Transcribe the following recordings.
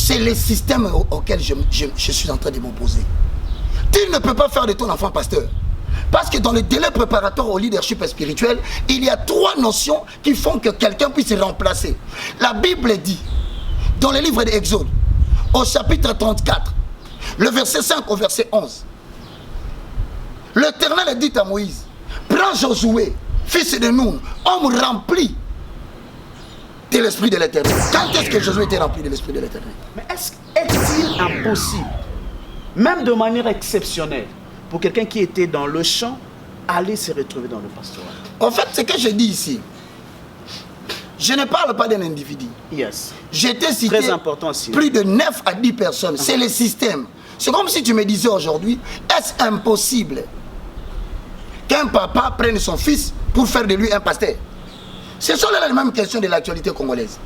C'est le système auquel je suis en train de m'opposer. Tu ne peux pas faire de ton enfant pasteur. Parce que dans le délai préparatoire au leadership spirituel, il y a 3 notions qui font que quelqu'un puisse se remplacer. La Bible dit, dans le livre d'Exode, au chapitre 34, le verset 5 au verset 11, l'Éternel dit à Moïse, prends Josué, fils de Nun, homme rempli de l'Esprit de l'Éternel. Quand est-ce que Josué était rempli de l'Esprit de l'Éternel? Mais est-il impossible, même de manière exceptionnelle, pour quelqu'un qui était dans le champ, aller se retrouver dans le pastorat? En fait, ce que je dis ici, je ne parle pas d'un individu. Yes. J'étais cité Très important aussi. Plus de 9 à 10 personnes. C'est le système. C'est comme si tu me disais aujourd'hui, est-ce impossible qu'un papa prenne son fils pour faire de lui un pasteur? Ce sont les mêmes questions de l'actualité congolaise.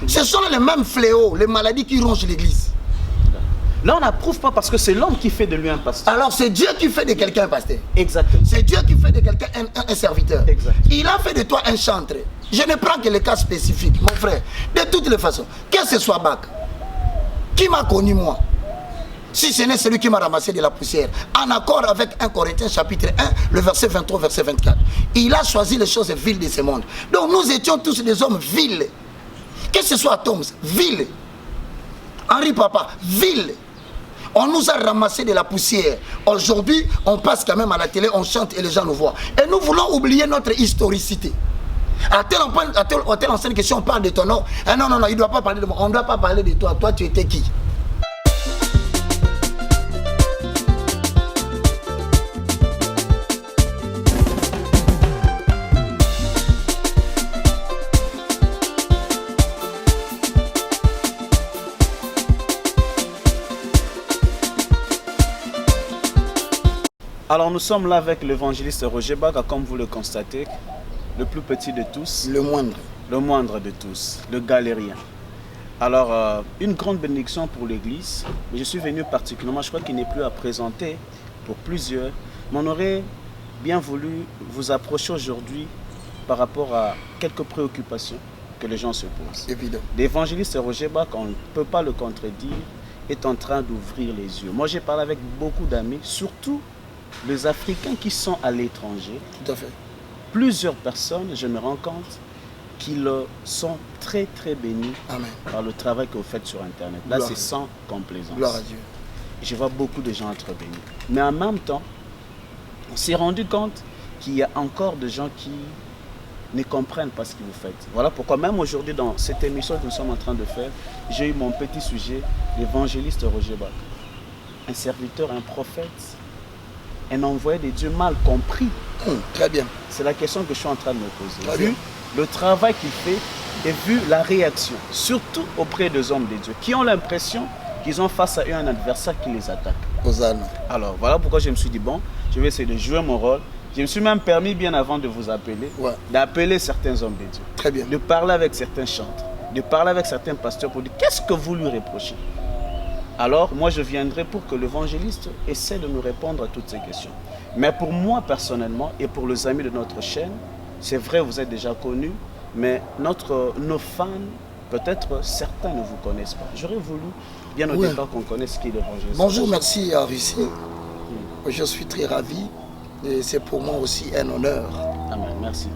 Ce sont les mêmes fléaux, les maladies qui rongent l'église. Là, on n'approuve pas parce que c'est l'homme qui fait de lui un pasteur. Alors, c'est Dieu qui fait de quelqu'un un pasteur. Exactement. C'est Dieu qui fait de quelqu'un un serviteur. Exactement. Il a fait de toi un chantre. Je ne prends que les cas spécifiques, mon frère. De toutes les façons, que ce soit Bach, qui m'a connu moi, si ce n'est celui qui m'a ramassé de la poussière, en accord avec 1 Corinthiens chapitre 1, le verset 23, verset 24. Il a choisi les choses viles de ce monde. Donc nous étions tous des hommes vils. Que ce soit Toms, vil. Henri Papa, vil. On nous a ramassé de la poussière. Aujourd'hui, on passe quand même à la télé, on chante et les gens nous voient. Et nous voulons oublier notre historicité. À telle enseigne que si on parle de ton nom, non, il ne doit pas parler de moi. On ne doit pas parler de toi. Toi, tu étais qui? Alors nous sommes là avec l'évangéliste Roger Baga, comme vous le constatez, le plus petit de tous. Le moindre. Le moindre de tous, le galérien. Alors, une grande bénédiction pour l'église, mais je suis venu particulièrement, je crois qu'il n'est plus à présenter pour plusieurs, mais on aurait bien voulu vous approcher aujourd'hui par rapport à quelques préoccupations que les gens se posent. Évident. L'évangéliste Roger Baga, on ne peut pas le contredire, est en train d'ouvrir les yeux. Moi j'ai parlé avec beaucoup d'amis, surtout les Africains qui sont à l'étranger. Tout à fait. Plusieurs personnes, je me rends compte, qu'ils sont très très bénis. Amen. Par le travail que vous faites sur Internet. Là, c'est sans complaisance. Gloire à Dieu. Je vois beaucoup de gens être bénis. Mais en même temps, on s'est rendu compte qu'il y a encore des gens qui ne comprennent pas ce que vous faites. Voilà pourquoi même aujourd'hui, dans cette émission que nous sommes en train de faire, j'ai eu mon petit sujet, l'évangéliste Roger Baga. Un serviteur, un prophète, un envoyé de Dieu mal compris. Très bien. C'est la question que je suis en train de me poser. Très vu bien. Le travail qu'il fait et vu la réaction, surtout auprès des hommes de Dieu, qui ont l'impression qu'ils ont face à eux un adversaire qui les attaque. Hosanna. Alors voilà pourquoi je me suis dit, bon, je vais essayer de jouer mon rôle. Je me suis même permis, bien avant de vous appeler, d'appeler certains hommes de Dieu. Très bien. De parler avec certains chantres, de parler avec certains pasteurs pour dire, qu'est-ce que vous lui reprochez? Alors, moi, je viendrai pour que l'évangéliste essaie de nous répondre à toutes ces questions. Mais pour moi, personnellement, et pour les amis de notre chaîne, c'est vrai, vous êtes déjà connus, mais nos fans, peut-être certains ne vous connaissent pas. J'aurais voulu, bien au départ, qu'on connaisse qui est l'évangéliste. Bonjour, merci à Russie. Je suis très ravi et c'est pour moi aussi un honneur. Amen, merci.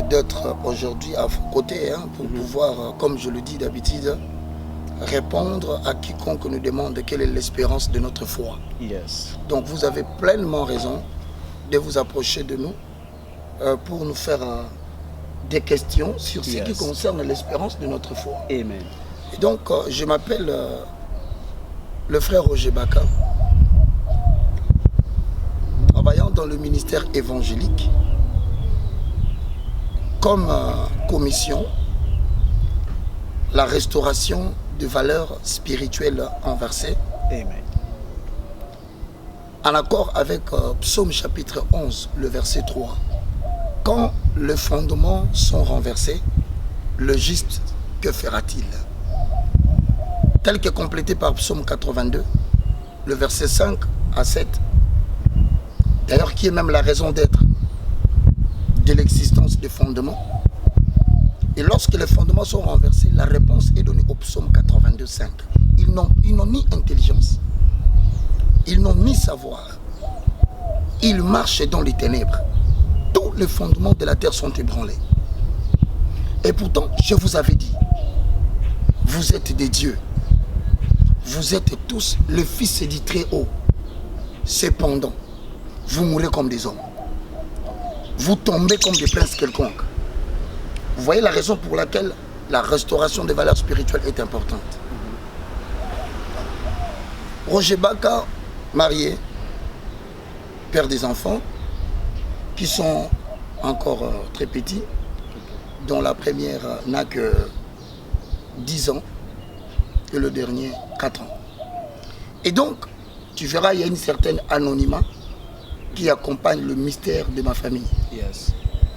D'être aujourd'hui à vos côtés pour pouvoir, comme je le dis d'habitude, répondre à quiconque nous demande quelle est l'espérance de notre foi. Yes. Donc vous avez pleinement raison de vous approcher de nous pour nous faire des questions sur ce qui concerne l'espérance de notre foi. Amen. Et donc je m'appelle le frère Roger Baga, travaillant dans le ministère évangélique comme commission la restauration de valeurs spirituelles inversées. Amen. En accord avec Psaume chapitre 11, le verset 3. Quand les fondements sont renversés, le juste, que fera-t-il? Tel que complété par Psaume 82, le verset 5 à 7. D'ailleurs, qui est même la raison d'être de l'existence des fondements. Et lorsque les fondements sont renversés, la réponse est donnée au psaume 82:5. Ils n'ont ni intelligence, ils n'ont ni savoir. Ils marchent dans les ténèbres. Tous les fondements de la terre sont ébranlés. Et pourtant, je vous avais dit, vous êtes des dieux. Vous êtes tous le Fils du Très-Haut. Cependant, vous mourrez comme des hommes. Vous tombez comme des princes quelconques. Vous voyez la raison pour laquelle la restauration des valeurs spirituelles est importante. Roger Baka, marié, père des enfants, qui sont encore très petits, dont la première n'a que 10 ans et le dernier 4 ans. Et donc, tu verras, il y a une certaine anonymat qui accompagne le mystère de ma famille. Yes.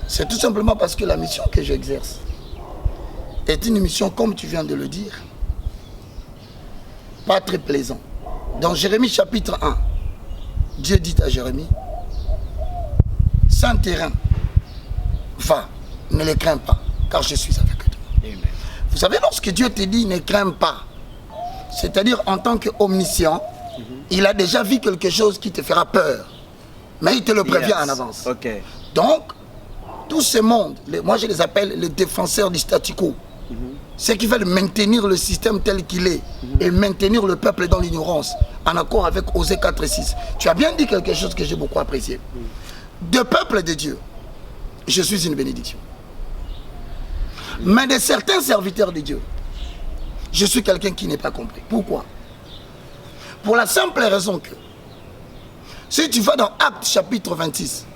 C'est tout simplement parce que la mission que j'exerce est une mission, comme tu viens de le dire, pas très plaisante. Dans Jérémie chapitre 1, Dieu dit à Jérémie, sans terrain, va, ne les crains pas, car je suis avec toi. Amen. Vous savez, lorsque Dieu te dit ne crains pas, c'est-à-dire en tant qu'omniscient, il a déjà vu quelque chose qui te fera peur, mais il te le prévient en avance. Okay. Donc, tous ces mondes, moi je les appelle les défenseurs du statu quo, ceux qui veulent maintenir le système tel qu'il est et maintenir le peuple dans l'ignorance, en accord avec Osée 4:6. Tu as bien dit quelque chose que j'ai beaucoup apprécié. De peuple de Dieu, je suis une bénédiction. Mais de certains serviteurs de Dieu, je suis quelqu'un qui n'est pas compris. Pourquoi? Pour la simple raison que, si tu vas dans Actes chapitre 26,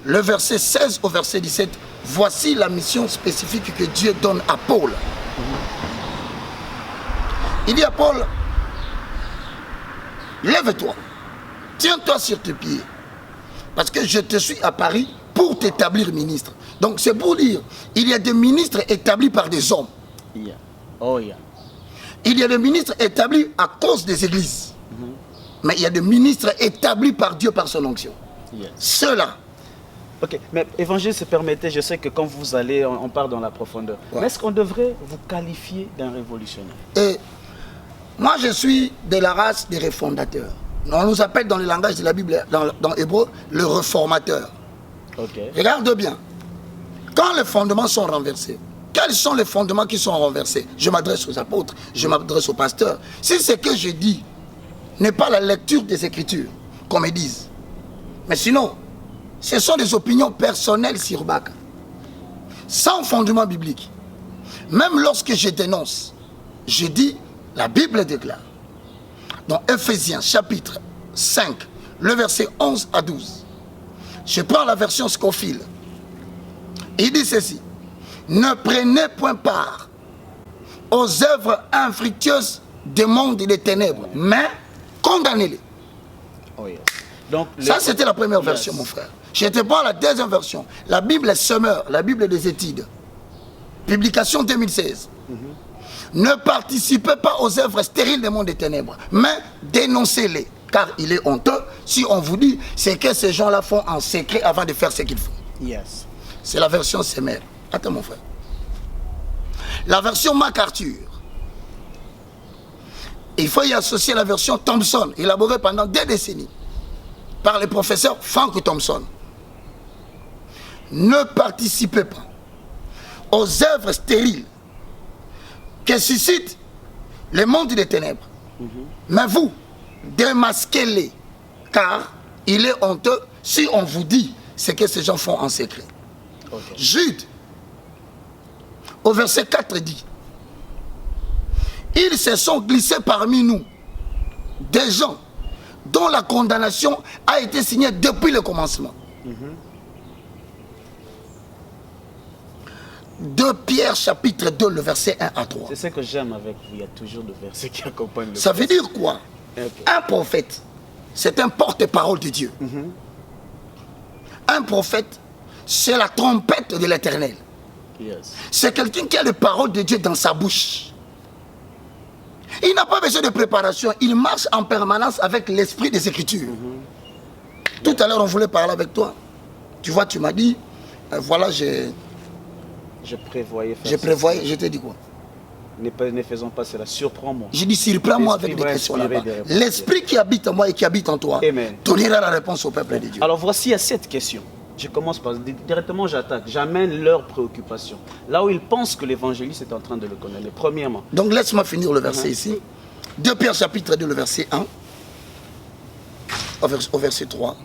le verset 16 au verset 17, voici la mission spécifique que Dieu donne à Paul. Il dit à Paul, lève-toi, tiens-toi sur tes pieds, parce que je te suis à Paris pour t'établir ministre. Donc c'est pour dire, il y a des ministres établis par des hommes. Yeah. Oh yeah. Il y a des ministres établis à cause des églises. Mais il y a des ministres établis par Dieu par son onction. Yes. Ceux-là. Ok, mais évangile, se permettez, je sais que quand vous allez, on part dans la profondeur. Ouais. Mais est-ce qu'on devrait vous qualifier d'un révolutionnaire? Et moi, je suis de la race des réformateurs. On nous appelle dans le langage de la Bible, dans hébreu, le réformateur. Ok. Regarde bien. Quand les fondements sont renversés, quels sont les fondements qui sont renversés? Je m'adresse aux apôtres, je m'adresse aux pasteurs. Si ce que je dis n'est pas la lecture des Écritures, comme ils disent, mais sinon, ce sont des opinions personnelles sur Baka, sans fondement biblique. Même lorsque je dénonce, je dis, la Bible déclare, dans Ephésiens chapitre 5, le verset 11 à 12, je prends la version Scofield, il dit ceci, ne prenez point part aux œuvres infructueuses des mondes et des ténèbres, mais condamnez-les. Oh yes. Donc, ça, c'était la première version, mon frère. Je te prends la deuxième version. La Bible est Summer, la Bible des études. Publication 2016. Ne participez pas aux œuvres stériles des mondes des ténèbres, mais dénoncez-les. Car il est honteux si on vous dit c'est que ces gens-là font en secret avant de faire ce qu'ils font. Yes. C'est la version Summer. Attends, mon frère. La version MacArthur. Il faut y associer la version Thompson, élaborée pendant des décennies par le professeur Frank Thompson. Ne participez pas aux œuvres stériles que suscitent le monde des ténèbres. Mais vous, démasquez-les, car il est honteux si on vous dit ce que ces gens font en secret. Okay. Jude, au verset 4, dit, ils se sont glissés parmi nous des gens dont la condamnation a été signée depuis le commencement. 2 Pierre chapitre 2, le verset 1 à 3. C'est ce que j'aime avec vous, il y a toujours des versets qui accompagnent le Ça veut dire quoi? Okay. Un prophète, c'est un porte-parole de Dieu. Un prophète, c'est la trompette de l'Éternel. Yes. C'est quelqu'un qui a les paroles de Dieu dans sa bouche. Il n'a pas besoin de préparation, il marche en permanence avec l'esprit des Écritures. Tout à l'heure, on voulait parler avec toi. Tu vois, tu m'as dit, voilà, Je prévoyais faire Je prévoyais, je te dis quoi? Ne faisons pas cela, surprends-moi. Je dis, surprends-moi avec des questions là-bas. L'esprit qui habite en moi et qui habite en toi donnera la réponse au peuple de Dieu. Alors voici à cette question. Je commence par directement, j'attaque, j'amène leurs préoccupations. Là où ils pensent que l'évangéliste est en train de le connaître. Premièrement. Donc laisse-moi finir le verset ici. 2 Pierre chapitre 2, le verset 1 au verset 3.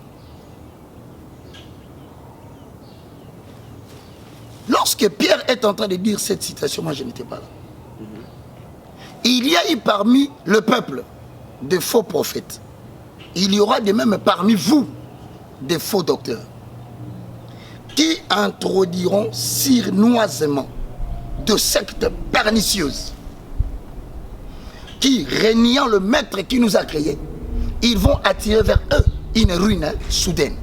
Lorsque Pierre est en train de dire cette citation, moi je n'étais pas là. Il y a eu parmi le peuple de faux prophètes. Il y aura de même parmi vous des faux docteurs qui introduiront sournoisement de sectes pernicieuses qui, régnant le maître qui nous a créés, ils vont attirer vers eux une ruine soudaine.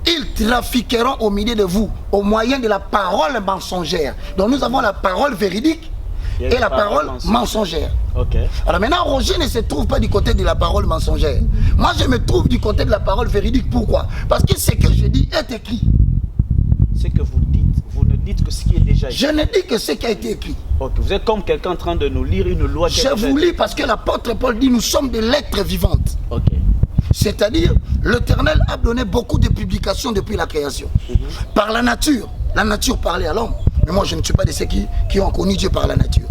Ils trafiqueront au milieu de vous au moyen de la parole mensongère. Donc nous avons la parole véridique et la parole mensongère. Okay. Alors maintenant, Roger ne se trouve pas du côté de la parole mensongère. Moi, je me trouve du côté de la parole véridique. Pourquoi? Parce que ce que je dis est écrit. Ce que vous dites, vous ne dites que ce qui est déjà écrit. Je ne dis que ce qui a été écrit. Okay. Vous êtes comme quelqu'un en train de nous lire une loi. Je vous lis parce que l'apôtre Paul dit nous sommes des lettres vivantes. Okay. C'est-à-dire, l'Éternel a donné beaucoup de publications depuis la création. Par la nature parlait à l'homme. Mais moi, je ne suis pas de ceux qui ont connu Dieu par la nature.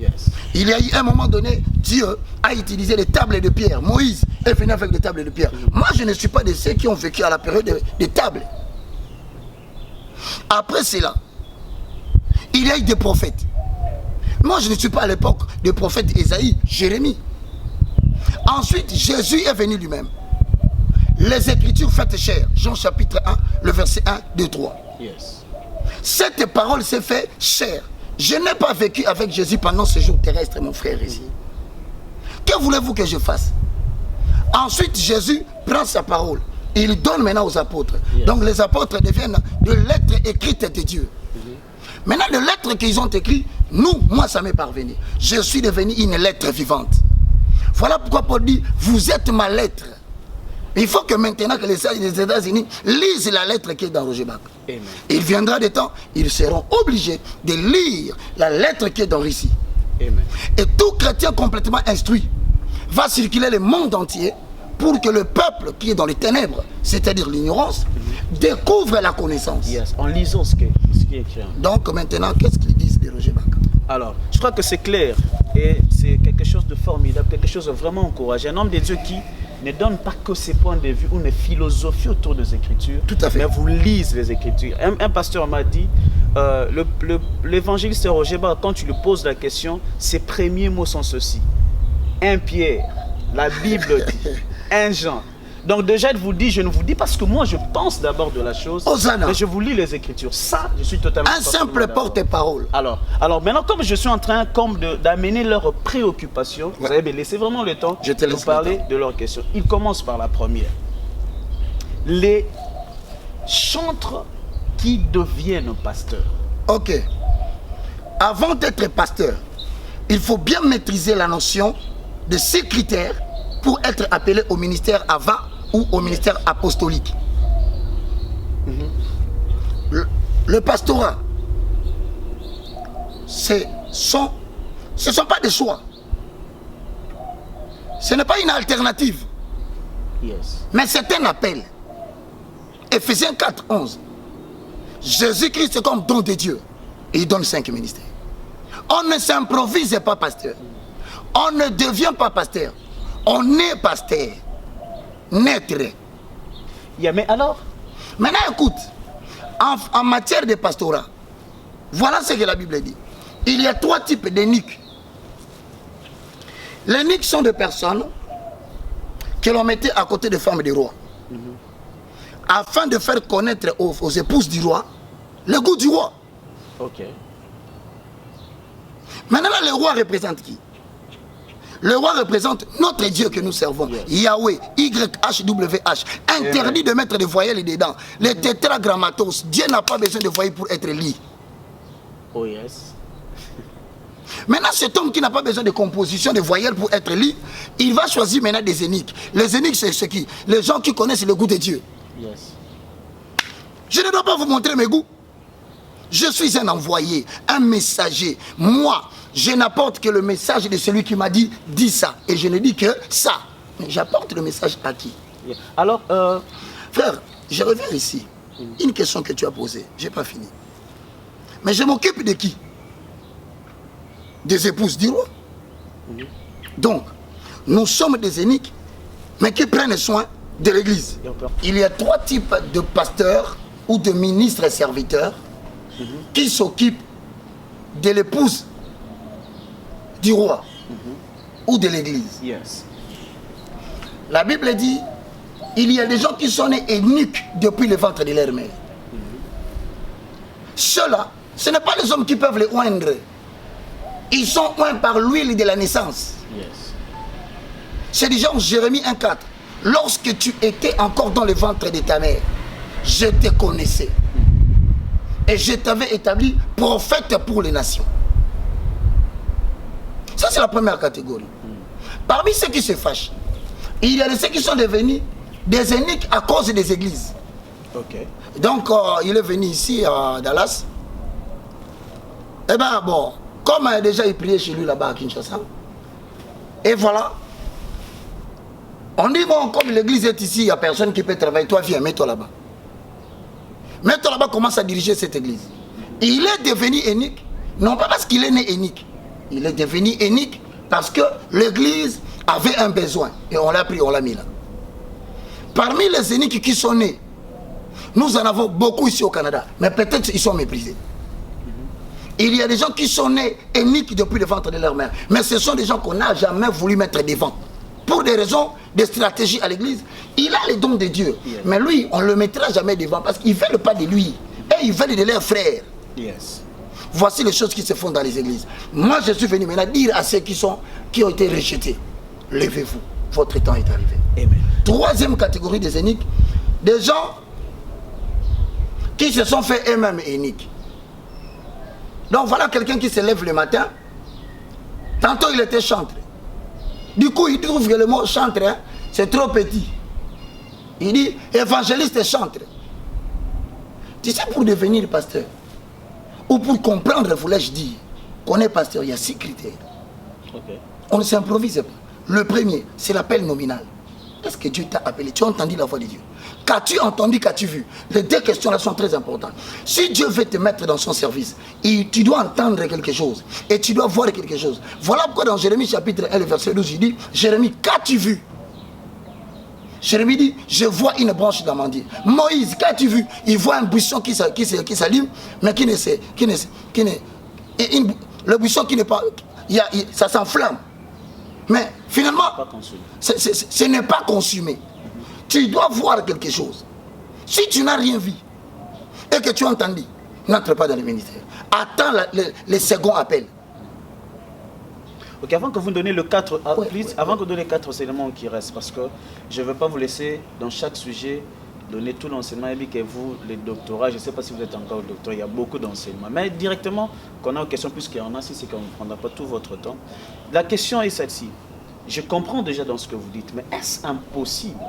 Yes. Il y a eu un moment donné, Dieu a utilisé les tables de pierre. Moïse est venu avec des tables de pierre. Moi, je ne suis pas de ceux qui ont vécu à la période des tables. Après cela, il y a eu des prophètes. Moi, je ne suis pas à l'époque des prophètes Ésaïe, Jérémie. Ensuite, Jésus est venu lui-même. Les Écritures faites chair. Jean chapitre 1, le verset 1, 2, 3. Yes. Cette parole s'est fait chair. Je n'ai pas vécu avec Jésus pendant ce jour terrestre, mon frère ici. Que voulez-vous que je fasse? Ensuite, Jésus prend sa parole. Il donne maintenant aux apôtres. Yes. Donc les apôtres deviennent de lettres écrites de Dieu. Maintenant, les lettres qu'ils ont écrites, moi, ça m'est parvenu. Je suis devenu une lettre vivante. Voilà pourquoi Paul dit, vous êtes ma lettre. Il faut que maintenant que les États-Unis lisent la lettre qui est dans Roger Bach. Il viendra des temps, ils seront obligés de lire la lettre qui est dans Russie. Et tout chrétien complètement instruit va circuler le monde entier pour que le peuple qui est dans les ténèbres, c'est-à-dire l'ignorance, découvre la connaissance. Yes, en lisant ce qui est écrit. Donc maintenant, qu'est-ce qu'ils disent de Roger Bach? Alors, je crois que c'est clair et c'est quelque chose de formidable, quelque chose de vraiment encourageant. Un homme de Dieu qui ne donne pas que ses points de vue ou une philosophie autour des Écritures, tout à fait. Mais vous lisez les Écritures. Un pasteur m'a dit, l'évangéliste Roger Bach, quand tu lui poses la question, ses premiers mots sont ceux-ci. 1 Pierre, la Bible dit, 1 Jean. Donc déjà, je ne vous dis pas ce que moi je pense d'abord de la chose, mais je vous lis les Écritures. Ça, je suis totalement... Un simple porte-parole. Alors maintenant, comme je suis en train d'amener leurs préoccupations, vous allez me laisser vraiment le temps de vous parler de leurs questions. Il commence par la première. Les chantres qui deviennent pasteurs. Ok. Avant d'être pasteur, il faut bien maîtriser la notion de ces critères pour être appelé au ministère avant ou au ministère apostolique. Le pastorat, ce ne sont pas des choix. Ce n'est pas une alternative. Yes. Mais c'est un appel. Ephésiens 4, 11. Jésus-Christ est comme don de Dieu. Et il donne 5 ministères. On ne s'improvise pas pasteur. On ne devient pas pasteur. On est pasteur. Naître. Yeah, mais alors? Maintenant écoute, en matière de pastorat, voilà ce que la Bible dit. Il y a 3 types d'éniques. Les éniques sont des personnes que l'on mettait à côté des femmes du roi. Afin de faire connaître aux épouses du roi le goût du roi. Ok. Maintenant le roi représente qui? Le roi représente notre Dieu que nous servons. Yes. Yahweh, YHWH. Interdit de mettre des voyelles dedans. Les tétragrammatos. Dieu n'a pas besoin de voyelles pour être lu. Oh yes. Maintenant, cet homme qui n'a pas besoin de composition de voyelles pour être lu, il va choisir maintenant des éniques. Les éniques, c'est ce qui? Les gens qui connaissent le goût de Dieu. Yes. Je ne dois pas vous montrer mes goûts. Je suis un envoyé, un messager. Moi, je n'apporte que le message de celui qui m'a dit, dis ça. Et je ne dis que ça. Mais j'apporte le message à qui? Alors, frère, je reviens ici. Une question que tu as posée, je n'ai pas fini. Mais je m'occupe de qui? Des épouses du roi. Donc, nous sommes des eunuques, mais qui prennent soin de l'église. Il y a 3 types de pasteurs ou de ministres et serviteurs qui s'occupent de l'épouse du roi ou de l'église. Yes. La Bible dit, il y a des gens qui sont nés eunuques depuis le ventre de leur mère. Ceux-là, ce n'est pas les hommes qui peuvent les oindre. Ils sont oints par l'huile de la naissance. Yes. C'est du genre Jérémie 1,4. Lorsque tu étais encore dans le ventre de ta mère, je te connaissais. Et je t'avais établi prophète pour les nations. Ça, c'est la première catégorie. Parmi ceux qui se fâchent, il y a ceux qui sont devenus des eunuques à cause des églises. Okay. Donc, il est venu ici à Dallas. Eh bien, bon, comme déjà il priait chez lui là-bas à Kinshasa. Et voilà. On dit, bon, comme l'église est ici, il n'y a personne qui peut travailler. Toi, viens, mets-toi là-bas. Mets-toi là-bas, commence à diriger cette église. Il est devenu eunuque, non pas parce qu'il est né eunuque. Il est devenu eunuque parce que l'église avait un besoin. Et on l'a pris, on l'a mis là. Parmi les eunuques qui sont nés, nous en avons beaucoup ici au Canada. Mais peut-être ils sont méprisés. Il y a des gens qui sont nés eunuques depuis le ventre de leur mère. Mais ce sont des gens qu'on n'a jamais voulu mettre devant. Pour des raisons de stratégie à l'église, il a les dons de Dieu. Yes. Mais lui, on ne le mettra jamais devant parce qu'ils ne veulent pas de lui. Et ils veulent de leurs frères. Yes. Voici les choses qui se font dans les églises. Moi, je suis venu maintenant dire à ceux qui ont été rejetés, levez-vous, votre temps est arrivé. Amen. 3e catégorie des eunuques, des gens qui se sont fait eux-mêmes eunuques. Donc voilà quelqu'un qui se lève le matin, tantôt il était chantre. Du coup, il trouve que le mot chantre, hein, c'est trop petit. Il dit évangéliste et chantre. Tu sais, pour devenir pasteur, ou pour comprendre, voulais-je dire, qu'on est pasteur, il y a 6 critères. Okay. On ne s'improvise pas. Le premier, c'est l'appel nominal. Est-ce que Dieu t'a appelé? Tu as entendu la voix de Dieu? Qu'as-tu entendu, qu'as-tu vu? Les 2 questions-là sont très importantes. Si Dieu veut te mettre dans son service, tu dois entendre quelque chose et tu dois voir quelque chose. Voilà pourquoi dans Jérémie chapitre 1, le verset 12, il dit, Jérémie, qu'as-tu vu? Jérémie dit, je vois une branche d'amandier. Moïse, qu'as-tu vu? Il voit un buisson qui s'allume, mais le buisson qui n'est pas, ça s'enflamme. Mais finalement, ce n'est pas consumé. Tu dois voir quelque chose. Si tu n'as rien vu et que tu as entendu, n'entre pas dans le ministère. Attends le second appel. Ok, avant que vous donniez le 4, avant que vous donniez 4 éléments qui restent, parce que je ne veux pas vous laisser dans chaque sujet donner tout l'enseignement, et que vous, les doctorats, je ne sais pas si vous êtes encore docteur, il y a beaucoup d'enseignements. Mais directement, qu'on a une question, puisqu'il y en a, si c'est qu'on ne prendra pas tout votre temps. La question est celle-ci. Je comprends déjà dans ce que vous dites, mais est-ce impossible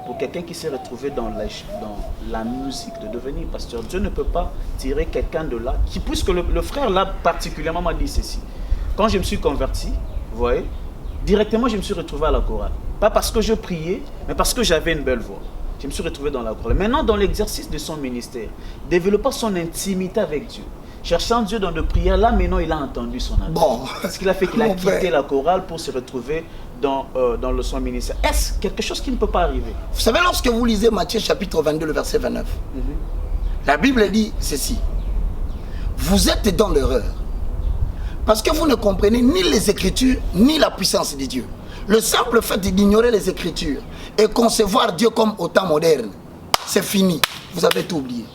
pour quelqu'un qui s'est retrouvé dans la musique de devenir pasteur? Dieu ne peut pas tirer quelqu'un de là, puisque le frère là particulièrement m'a dit ceci. Quand je me suis converti, vous voyez, directement je me suis retrouvé à la chorale. Pas parce que je priais, mais parce que j'avais une belle voix. Je me suis retrouvé dans la chorale. Maintenant, dans l'exercice de son ministère, développant son intimité avec Dieu, cherchant Dieu dans de prières, là maintenant il a entendu son appel. Bon. Ce qu'il a fait qu'il a quitté la chorale pour se retrouver dans son ministère. Est-ce quelque chose qui ne peut pas arriver? Vous savez, lorsque vous lisez Matthieu chapitre 22, le verset 29, la Bible dit ceci. Vous êtes dans l'erreur. Parce que vous ne comprenez ni les Écritures, ni la puissance de Dieu. Le simple fait d'ignorer les Écritures et concevoir Dieu comme au temps moderne, c'est fini. Vous avez tout oublié.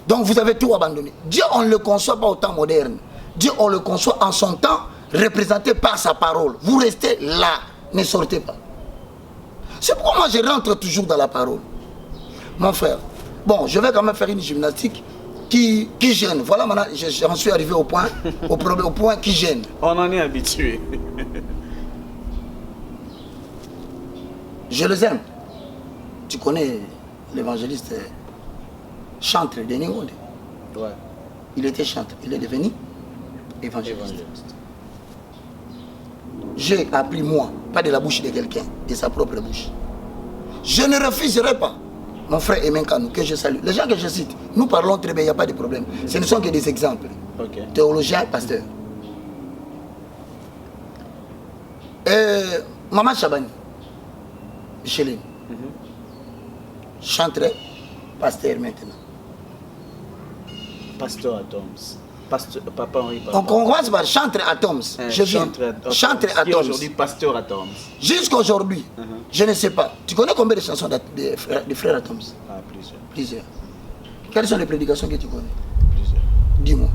Donc vous avez tout abandonné. Dieu, on ne le conçoit pas au temps moderne. Dieu, on le conçoit en son temps, représenté par sa parole. Vous restez là, ne sortez pas. C'est pourquoi moi je rentre toujours dans la parole. Mon frère, bon, je vais quand même faire une gymnastique qui gêne. Voilà, maintenant, j'en suis arrivé au point, au point qui gêne. On en est habitué. Je les aime. Tu connais l'évangéliste chantre de Ningonde. Ouais. il était chanteur. Il est devenu évangéliste. J'ai appris moi, pas de la bouche de quelqu'un, de sa propre bouche. Je ne refuserai pas, mon frère Emen Kanou, que je salue. Les gens que je cite, nous parlons très bien, il n'y a pas de problème. Ce ne sont que des exemples. Théologien, pasteur. Maman Chabani, Micheline, chanterait, pasteur maintenant. Pasteur Atoms. Papa Henri. On commence par chanteur Atoms. Je viens. Chanteur Atoms. Aujourd'hui, pasteur Atoms. Jusqu'à aujourd'hui, je ne sais pas. Tu connais combien de chansons des frères Atoms? Plusieurs. Plusieurs. Quelles sont les prédications que tu connais? Plusieurs. Dis-moi.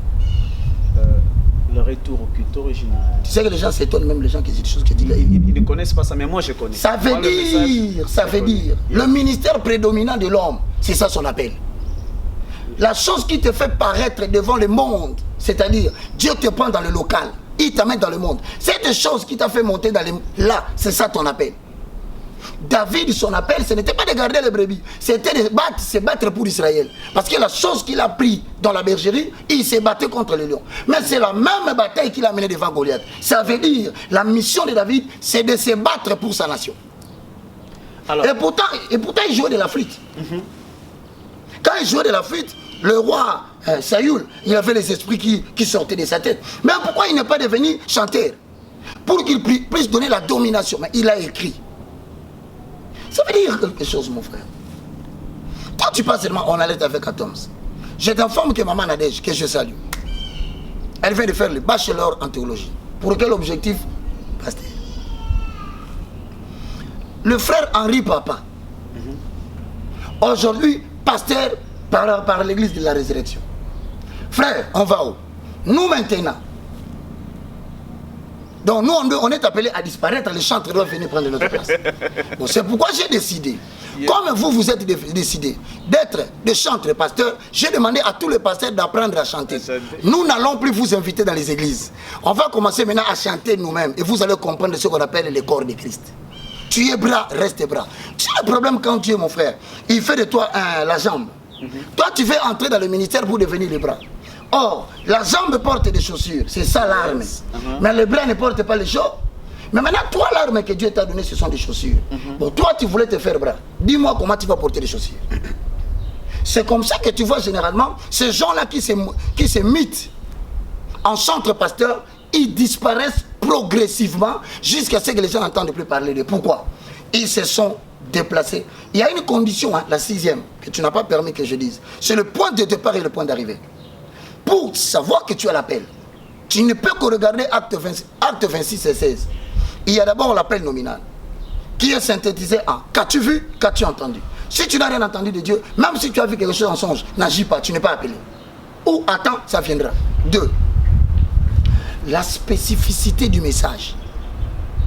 Le retour au culte original. Tu sais que les gens s'étonnent, même les gens qui disent des choses que tu dis. Ils ne connaissent pas ça, mais moi je connais. Ça veut dire, le ministère prédominant de l'homme, c'est ça son appel. La chose qui te fait paraître devant le monde, c'est-à-dire Dieu te prend dans le local, il t'amène dans le monde. Cette chose qui t'a fait monter dans là, c'est ça ton appel. David, son appel, ce n'était pas de garder les brebis, c'était de se battre pour Israël. Parce que la chose qu'il a pris dans la bergerie, il s'est battu contre les lions. Mais c'est la même bataille qu'il a menée devant Goliath. Ça veut dire, la mission de David, c'est de se battre pour sa nation. Alors, et pourtant, il jouait de la flûte. Quand il jouait de la flûte, le roi Saül, il avait les esprits qui sortaient de sa tête. Mais pourquoi il n'est pas devenu chanteur? Pour qu'il puisse donner la domination. Mais il a écrit. Ça veut dire quelque chose, mon frère. Quand tu passes seulement en alerte avec Atoms, je t'informe que Maman Nadège, que je salue, elle vient de faire le bachelor en théologie. Pour quel objectif? Pasteur. Le frère Henri Papa, aujourd'hui, pasteur par l'église de la résurrection. Frère, on va où? Nous maintenant. Donc nous, on est appelés à disparaître, les chantres doivent venir prendre notre place. Bon, c'est pourquoi j'ai décidé, comme vous êtes décidé d'être des chantres pasteurs, j'ai demandé à tous les pasteurs d'apprendre à chanter. Nous n'allons plus vous inviter dans les églises. On va commencer maintenant à chanter nous-mêmes et vous allez comprendre ce qu'on appelle le corps de Christ. Tu es bras, reste bras. Tu as le problème quand tu es mon frère. Il fait de toi la jambe. Toi, tu veux entrer dans le ministère pour devenir le bras. Or, la jambe porte des chaussures, c'est ça l'arme. Mais le bras ne porte pas les choses. Mais maintenant, toi, l'arme que Dieu t'a donnée, ce sont des chaussures. Bon, toi, tu voulais te faire bras. Dis-moi comment tu vas porter des chaussures. C'est comme ça que tu vois généralement ces gens-là qui se mythes en centre pasteur, ils disparaissent progressivement jusqu'à ce que les gens n'entendent plus parler de pourquoi. Ils se sont déplacés. Il y a une condition, la 6e, que tu n'as pas permis que je dise. C'est le point de départ et le point d'arrivée. Pour savoir que tu as l'appel, tu ne peux que regarder acte 26 et 16. Il y a d'abord l'appel nominal, qui est synthétisé en « qu'as-tu vu, qu'as-tu entendu ?» Si tu n'as rien entendu de Dieu, même si tu as vu quelque chose en songe, n'agis pas, tu n'es pas appelé. Ou attends, ça viendra. 2. La spécificité du message.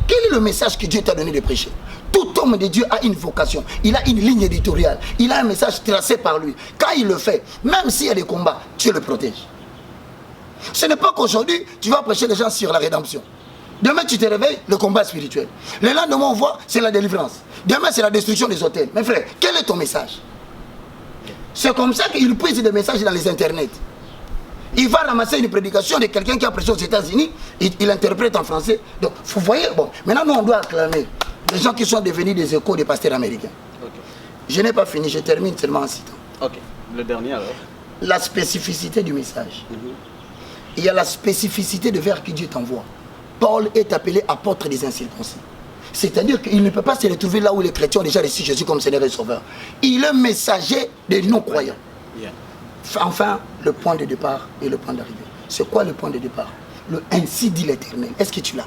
Quel est le message que Dieu t'a donné de prêcher? Tout homme de Dieu a une vocation, il a une ligne éditoriale, il a un message tracé par lui. Quand il le fait, même s'il y a des combats, Dieu le protège. Ce n'est pas qu'aujourd'hui, tu vas prêcher les gens sur la rédemption. Demain, tu te réveilles, le combat spirituel. Le lendemain, on voit, c'est la délivrance. Demain, c'est la destruction des hôtels. Mais frère, quel est ton message? C'est comme ça qu'il prise des messages dans les internets. Il va ramasser une prédication de quelqu'un qui a prêché aux États-Unis, il interprète en français. Donc, vous voyez, bon, maintenant, nous, on doit acclamer les gens qui sont devenus des échos des pasteurs américains. Je n'ai pas fini, je termine seulement en citant. Ok, le dernier alors. La spécificité du message. Il y a la spécificité de vers que Dieu t'envoie. Paul est appelé apôtre des incirconcis. C'est-à-dire qu'il ne peut pas se retrouver là où les chrétiens ont déjà reçu Jésus comme Seigneur et Sauveur. Il est messager des non-croyants. Enfin, le point de départ et le point d'arrivée. C'est quoi le point de départ? Le ainsi dit l'Éternel. Est-ce que tu l'as?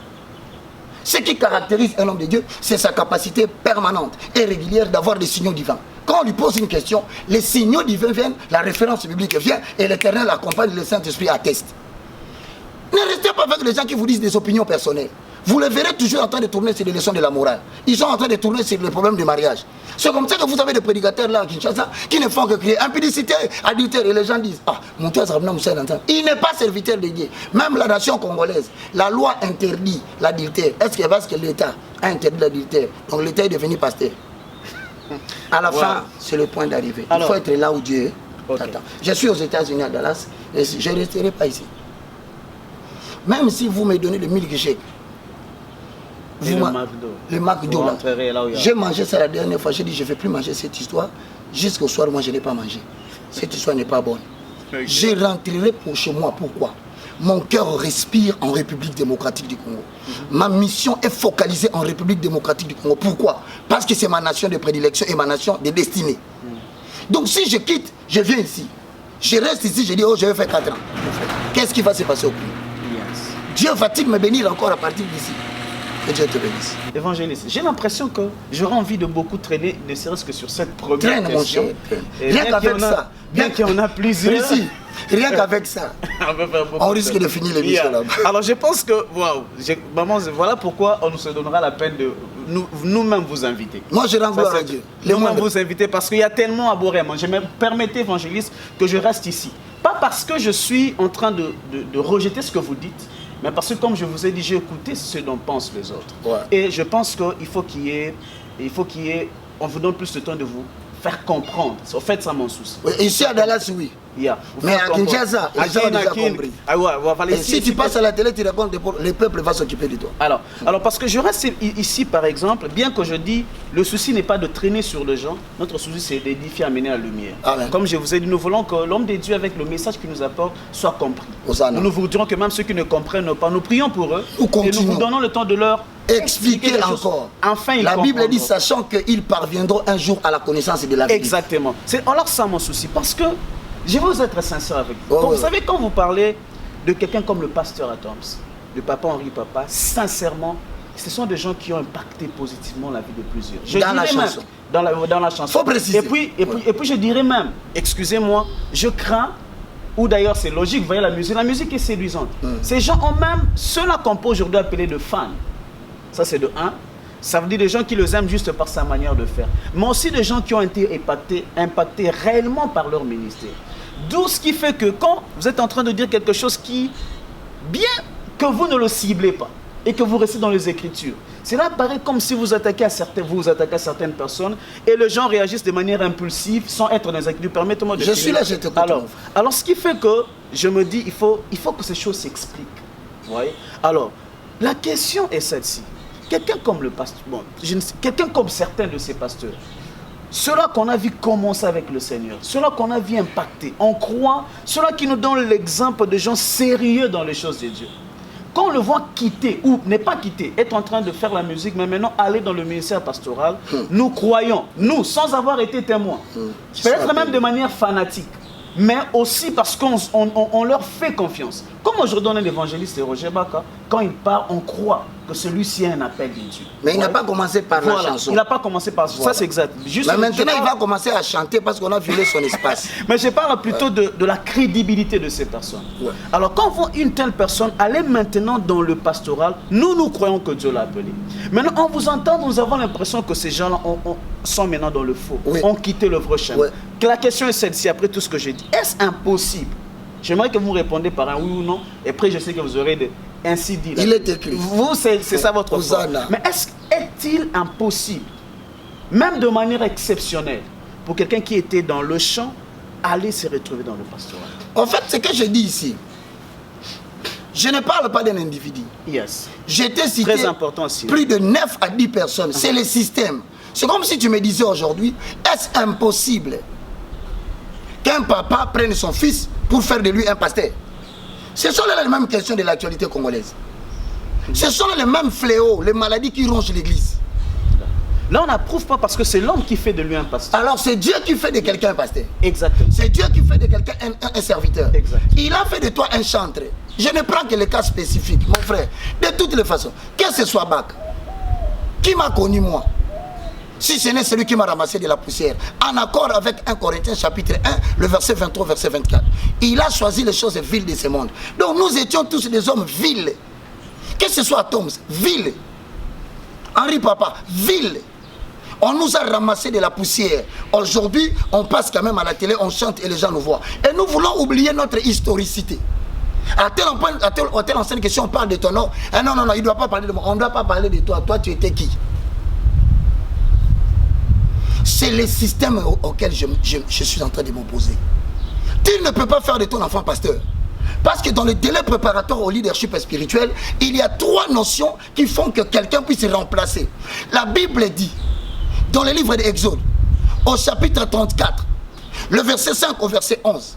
Ce qui caractérise un homme de Dieu, c'est sa capacité permanente et régulière d'avoir des signaux divins. Quand on lui pose une question, les signaux divins viennent, la référence biblique vient et l'Éternel accompagne, le Saint-Esprit atteste. Ne restez pas avec les gens qui vous disent des opinions personnelles. Vous les verrez toujours en train de tourner sur les leçons de la morale. Ils sont en train de tourner sur les problèmes du mariage. C'est comme ça que vous avez des prédicateurs là à Kinshasa qui ne font que crier impudicité, adultère. Et les gens disent, ah, mon Dieu, ça il n'est pas serviteur de Dieu. Même la nation congolaise, la loi interdit l'adultère. Est-ce que parce que l'État a interdit l'adultère, donc l'État est devenu pasteur? À la fin, c'est le point d'arrivée. Il faut être là où Dieu t'attend. Je suis aux États-Unis à Dallas. Et je ne resterai pas ici. Même si vous me donnez le milkshake, le McDo là, j'ai mangé ça la dernière fois, j'ai dit je ne vais plus manger cette histoire. Jusqu'au soir, moi je n'ai pas mangé. Cette histoire n'est pas bonne. Okay. Je rentrerai pour chez moi. Pourquoi? Mon cœur respire en République démocratique du Congo. Ma mission est focalisée en République démocratique du Congo. Pourquoi? Parce que c'est ma nation de prédilection et ma nation de destinée. Donc si je quitte, je viens ici. Je reste ici, je dis, oh, je vais faire 4 ans. Qu'est-ce qui va se passer au pays? Dieu va-t-il me bénir encore à partir d'ici? Que Dieu te bénisse. Évangéliste, j'ai l'impression que j'aurais envie de beaucoup traîner, ne serait-ce que sur cette première question. Rien qu'avec ça. Bien qu'il y en a plusieurs. Ici, rien qu'avec ça. On risque de finir l'émission là-bas. Alors je pense que, waouh, maman, voilà pourquoi on se donnera la peine de nous-mêmes vous inviter. Moi je rends gloire à Dieu. Nous-mêmes vous inviter parce qu'il y a tellement à boire. Je me permettez, évangéliste, que je reste ici. Pas parce que je suis en train de rejeter ce que vous dites, mais parce que comme je vous ai dit, j'ai écouté ce dont pensent les autres. Ouais. Et je pense qu'il faut qu'il y ait, on vous donne plus de temps de vous faire comprendre. En fait, ça mon souci. Oui, ici à Dallas, oui. Yeah. Mais à Kinshasa, les gens ont déjà compris. Et si tu passes à la télé, tu racontes, le peuple va s'occuper de toi. Alors, parce que je reste ici, par exemple, bien que je dis, le souci n'est pas de traîner sur les gens, notre souci c'est d'édifier, amener la lumière. Amen. Comme je vous ai dit, nous voulons que l'homme de Dieu, avec le message qu'il nous apporte, soit compris. Nous vous dirons que même ceux qui ne comprennent pas, nous prions pour eux. Et nous vous donnons le temps de leur expliquer encore. Enfin, la Bible dit, sachant qu'ils parviendront un jour à la connaissance de la vérité. Exactement. C'est alors ça mon souci, parce que je vais vous être sincère avec vous. Vous savez, quand vous parlez de quelqu'un comme le pasteur Adams, le papa Henri Papa, sincèrement, ce sont des gens qui ont impacté positivement la vie de plusieurs. Dans la chanson. Dans la chanson. Faut préciser. Et puis je dirais même, excusez-moi, je crains, ou d'ailleurs c'est logique, vous voyez la musique est séduisante. Ces gens ont même, ceux-là qu'on peut aujourd'hui appeler de fans. Ça c'est de 1. Ça veut dire des gens qui les aiment juste par sa manière de faire. Mais aussi des gens qui ont été impactés réellement par leur ministère. D'où ce qui fait que quand vous êtes en train de dire quelque chose qui, bien que vous ne le ciblez pas et que vous restez dans les Écritures, cela paraît comme si vous attaquez à certaines personnes et les gens réagissent de manière impulsive sans être dans les Écritures. Permettez-moi de... Je suis là, je te comprends. Alors, ce qui fait que je me dis, il faut que ces choses s'expliquent. Vous voyez? Alors, la question est celle-ci. Quelqu'un comme le pasteur, quelqu'un comme certains de ces pasteurs, ceux-là qu'on a vu commencer avec le Seigneur, ceux-là qu'on a vu impacter, on croit, ceux-là qui nous donnent l'exemple de gens sérieux dans les choses de Dieu. Quand on le voit quitter, ou n'est pas quitter, être en train de faire la musique, mais maintenant aller dans le ministère pastoral, nous croyons, nous, sans avoir été témoins, peut-être même de manière fanatique, mais aussi parce qu'on leur fait confiance. Comme aujourd'hui on est l'évangéliste Roger Baka, quand il parle, on croit que celui-ci a un appel de Dieu. Mais il n'a pas commencé par la chanson. Il n'a pas commencé par ça, c'est exact. Juste mais maintenant il va commencer à chanter parce qu'on a violé son espace. Mais je parle plutôt de la crédibilité de ces personnes. Alors quand on voit une telle personne aller maintenant dans le pastoral, nous croyons que Dieu l'a appelé. Maintenant en vous entendant, nous avons l'impression que ces gens-là sont maintenant dans le faux, ont quitté le vrai chemin. La question est celle-ci, après tout ce que j'ai dit. Est-ce impossible? J'aimerais que vous répondiez par un oui ou non. Et après, je sais que vous aurez ainsi dit. Il est écrit. Vous, c'est ça votre foi. Mais est-il impossible, même de manière exceptionnelle, pour quelqu'un qui était dans le champ, aller se retrouver dans le pastorat? En fait, ce que je dis ici, je ne parle pas d'un individu. Yes. J'étais cité très important aussi. Plus de 9 à 10 personnes. C'est le système. C'est comme si tu me disais aujourd'hui, est-ce impossible qu'un papa prenne son fils pour faire de lui un pasteur? Ce sont les mêmes questions de l'actualité congolaise. Ce sont les mêmes fléaux, les maladies qui rongent l'église. Là, on n'approuve pas parce que c'est l'homme qui fait de lui un pasteur. Alors, c'est Dieu qui fait de quelqu'un un pasteur. Exactement. C'est Dieu qui fait de quelqu'un un serviteur. Exactement. Il a fait de toi un chantre. Je ne prends que les cas spécifiques, mon frère. De toutes les façons, que ce soit Bach, qui m'a connu moi, si ce n'est celui qui m'a ramassé de la poussière, en accord avec 1 Corinthiens chapitre 1, le verset 23, verset 24. Il a choisi les choses viles de ce monde. Donc nous étions tous des hommes vils. Que ce soit Toms, vil. Henri Papa, vil. On nous a ramassé de la poussière. Aujourd'hui, on passe quand même à la télé, on chante et les gens nous voient. Et nous voulons oublier notre historicité. À telle ancienne question, on parle de ton nom. Non, il ne doit pas parler de moi. On ne doit pas parler de toi. Toi, tu étais qui? C'est le système auquel je suis en train de m'opposer. Tu ne peux pas faire de ton enfant pasteur. Parce que dans le délai préparatoire au leadership spirituel, il y a 3 notions qui font que quelqu'un puisse remplacer. La Bible dit, dans le livre d'Exode, au chapitre 34, le verset 5 au verset 11,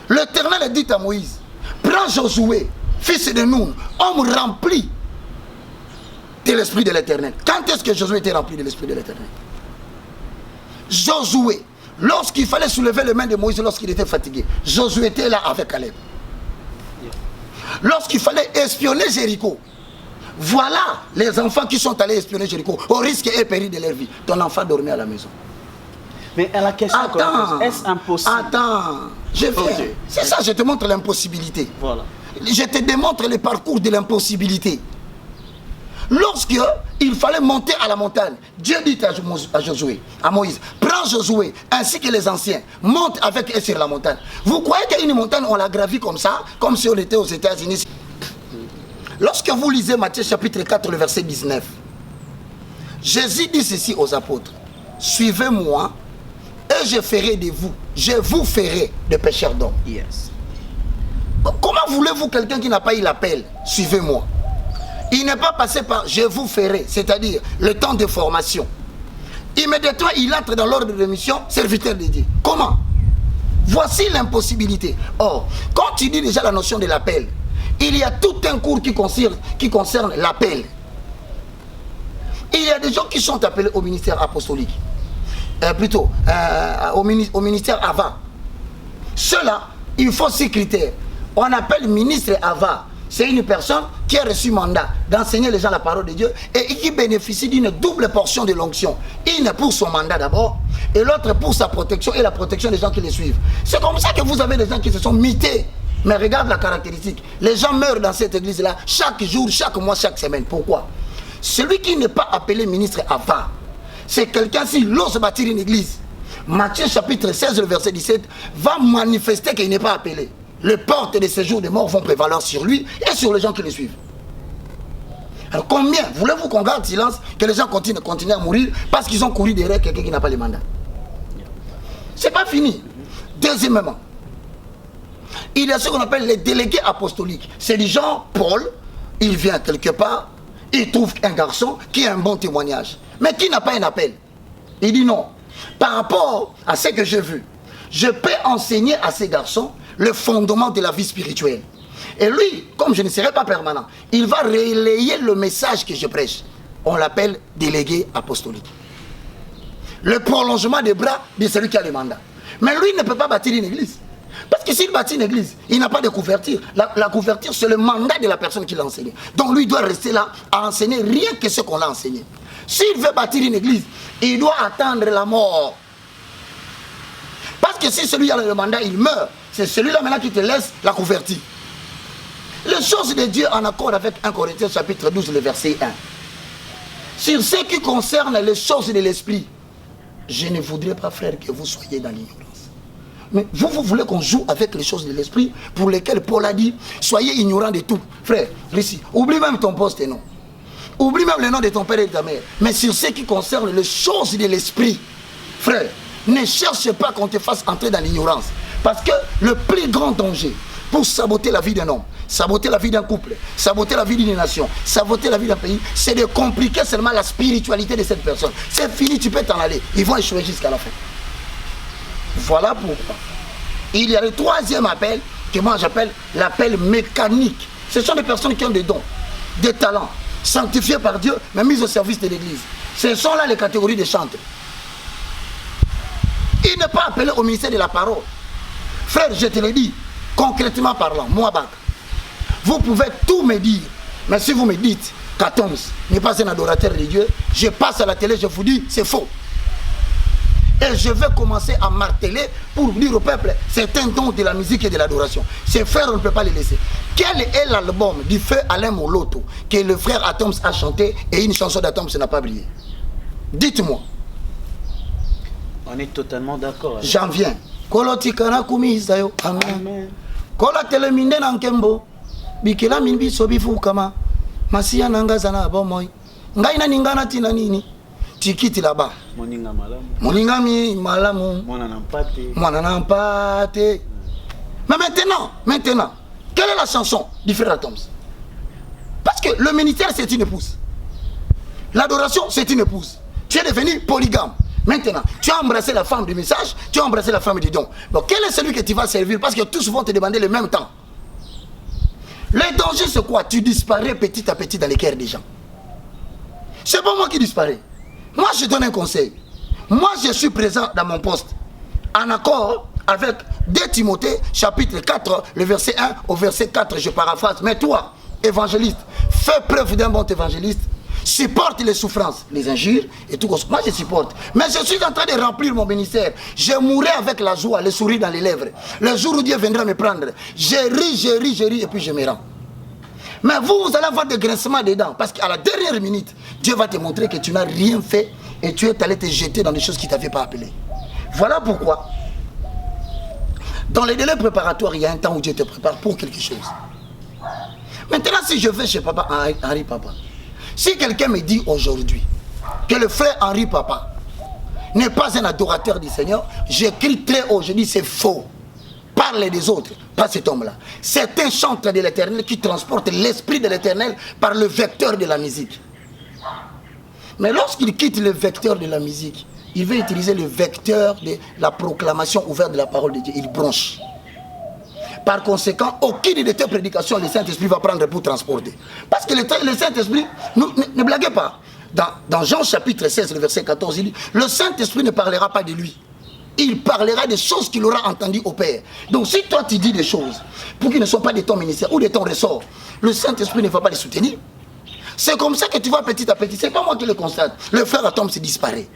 l'Éternel dit à Moïse, prends Josué, fils de Nun, homme rempli de l'Esprit de l'Éternel. Quand est-ce que Josué était rempli de l'Esprit de l'Éternel? Josué, lorsqu'il fallait soulever les mains de Moïse lorsqu'il était fatigué, Josué était là avec Caleb. Lorsqu'il fallait espionner Jéricho, voilà les enfants qui sont allés espionner Jéricho au risque et péril de leur vie. Ton enfant dormait à la maison. Mais à la question, est-ce impossible? Attends, je viens. Okay. C'est ça, je te montre l'impossibilité. Voilà. Je te démontre le parcours de l'impossibilité. Lorsqu'il fallait monter à la montagne, Dieu dit à Josué, à Moïse, prends Josué ainsi que les anciens, monte avec eux sur la montagne. Vous croyez qu'une montagne, on la gravit comme ça, comme si on était aux États-Unis? Lorsque vous lisez Matthieu chapitre 4, le verset 19, Jésus dit ceci aux apôtres, suivez-moi et je ferai de vous, je vous ferai des pécheurs d'hommes. Yes. Comment voulez-vous quelqu'un qui n'a pas eu l'appel, suivez-moi? Il n'est pas passé par je vous ferai, c'est-à-dire le temps de formation. Immédiatement, il entre dans l'ordre de mission, serviteur de Dieu. Comment? Voici l'impossibilité. Or, quand tu dis déjà la notion de l'appel, il y a tout un cours qui concerne l'appel. Il y a des gens qui sont appelés au ministère apostolique. Au ministère Ava. Ceux-là, il faut 6 critères. On appelle ministre Ava. C'est une personne qui a reçu mandat d'enseigner les gens la parole de Dieu et qui bénéficie d'une double portion de l'onction. Une pour son mandat d'abord et l'autre pour sa protection et la protection des gens qui les suivent. C'est comme ça que vous avez des gens qui se sont mités. Mais regarde la caractéristique. Les gens meurent dans cette église-là chaque jour, chaque mois, chaque semaine. Pourquoi? Celui qui n'est pas appelé ministre Ava, c'est quelqu'un s'il ose bâtir une église. Matthieu chapitre 16, le verset 17, va manifester qu'il n'est pas appelé. Les portes de séjour des morts vont prévaloir sur lui et sur les gens qui le suivent. Alors combien voulez-vous qu'on garde silence, que les gens continuent à mourir parce qu'ils ont couru derrière quelqu'un qui n'a pas le mandat? C'est pas fini. Deuxièmement, il y a ce qu'on appelle les délégués apostoliques. C'est du genre Paul, il vient quelque part, il trouve un garçon qui a un bon témoignage, mais qui n'a pas un appel. Il dit non, par rapport à ce que j'ai vu, je peux enseigner à ces garçons le fondement de la vie spirituelle. Et lui, comme je ne serai pas permanent, il va relayer le message que je prêche. On l'appelle délégué apostolique. Le prolongement des bras de celui qui a le mandat. Mais lui ne peut pas bâtir une église. Parce que s'il bâtit une église, il n'a pas de couverture. La couverture, c'est le mandat de la personne qui l'a enseigné. Donc lui doit rester là à enseigner rien que ce qu'on l'a enseigné. S'il veut bâtir une église, il doit attendre la mort. Parce que si celui qui a le mandat, il meurt, c'est celui-là maintenant qui te laisse la couverture. Les choses de Dieu en accord avec 1 Corinthiens chapitre 12, le verset 1. Sur ce qui concerne les choses de l'esprit, je ne voudrais pas, frère, que vous soyez dans l'ignorance. Mais vous voulez qu'on joue avec les choses de l'esprit pour lesquelles Paul a dit, soyez ignorants de tout. Frère, ici, oublie même ton poste et nom. Oublie même le nom de ton père et de ta mère. Mais sur ce qui concerne les choses de l'esprit, frère, ne cherche pas qu'on te fasse entrer dans l'ignorance. Parce que le plus grand danger pour saboter la vie d'un homme, saboter la vie d'un couple, saboter la vie d'une nation, saboter la vie d'un pays, c'est de compliquer seulement la spiritualité de cette personne. C'est fini, tu peux t'en aller. Ils vont échouer jusqu'à la fin. Voilà pourquoi. Il y a le troisième appel, que moi j'appelle l'appel mécanique. Ce sont des personnes qui ont des dons, des talents, sanctifiés par Dieu, mais mis au service de l'Église. Ce sont là les catégories des chantres. Il n'est pas appelé au ministère de la parole. Frère, je te le dis, concrètement parlant, moi, Bak, vous pouvez tout me dire, mais si vous me dites qu'Atoms n'est pas un adorateur de Dieu, je passe à la télé, je vous dis, c'est faux. Et je vais commencer à marteler pour dire au peuple, c'est un don de la musique et de l'adoration. Ces frères, on ne peut pas les laisser. Quel est l'album du feu Alain Moloto que le frère Atoms a chanté et une chanson d'Atoms n'a pas brillé? Dites-moi. On est totalement d'accord. J'en viens. Kolotikana kumizayo. Amen. Kola teleminde nankembo. Bikila minbi sobifu kama. Masia nanga zana abomoy. Ngaina ningana tina nini. tu quittes là-bas. Moninga malamu. Moningami, malamu. Mwana nampate. Mais maintenant, quelle est la chanson du frère Atoms? Parce que le ministère, c'est une épouse. L'adoration, c'est une épouse. Tu es devenu polygame. Maintenant, tu as embrassé la femme du message, tu as embrassé la femme du don. Donc, quel est celui que tu vas servir? Parce que tous vont te demander le même temps. Le danger, c'est quoi? Tu disparais petit à petit dans les cœurs des gens. C'est pas moi qui disparais. Moi, je donne un conseil. Moi, je suis présent dans mon poste, en accord avec 2 Timothée, chapitre 4, le verset 1 au verset 4, je paraphrase. Mais toi, évangéliste, fais preuve d'un bon évangéliste, supporte les souffrances, les injures et tout. Moi, je supporte. Mais je suis en train de remplir mon ministère. Je mourrai avec la joie, le sourire dans les lèvres. Le jour où Dieu viendra me prendre, je ris et puis je me rends. Mais vous allez avoir des grincements dedans. Parce qu'à la dernière minute, Dieu va te montrer que tu n'as rien fait et tu es allé te jeter dans des choses qui ne t'avaient pas appelé. Voilà pourquoi, dans les délais préparatoires, il y a un temps où Dieu te prépare pour quelque chose. Maintenant, si je vais chez Papa Henri Papa, si quelqu'un me dit aujourd'hui que le frère Henri Papa n'est pas un adorateur du Seigneur, j'écris très haut, je dis c'est faux. Parle des autres, pas cet homme-là. C'est un chanteur de l'Éternel qui transporte l'esprit de l'Éternel par le vecteur de la musique. Mais lorsqu'il quitte le vecteur de la musique, il veut utiliser le vecteur de la proclamation ouverte de la parole de Dieu. Il bronche. Par conséquent, aucune de tes prédications, le Saint-Esprit va prendre pour transporter. Parce que le Saint-Esprit, ne blaguez pas. Dans Jean chapitre 16, le verset 14, il dit, le Saint-Esprit ne parlera pas de lui. Il parlera des choses qu'il aura entendues au Père. Donc si toi tu dis des choses pour qu'ils ne soient pas de ton ministère ou de ton ressort, le Saint-Esprit ne va pas les soutenir. C'est comme ça que tu vas petit à petit. C'est pas moi qui le constate. Le frère Atom se disparaît.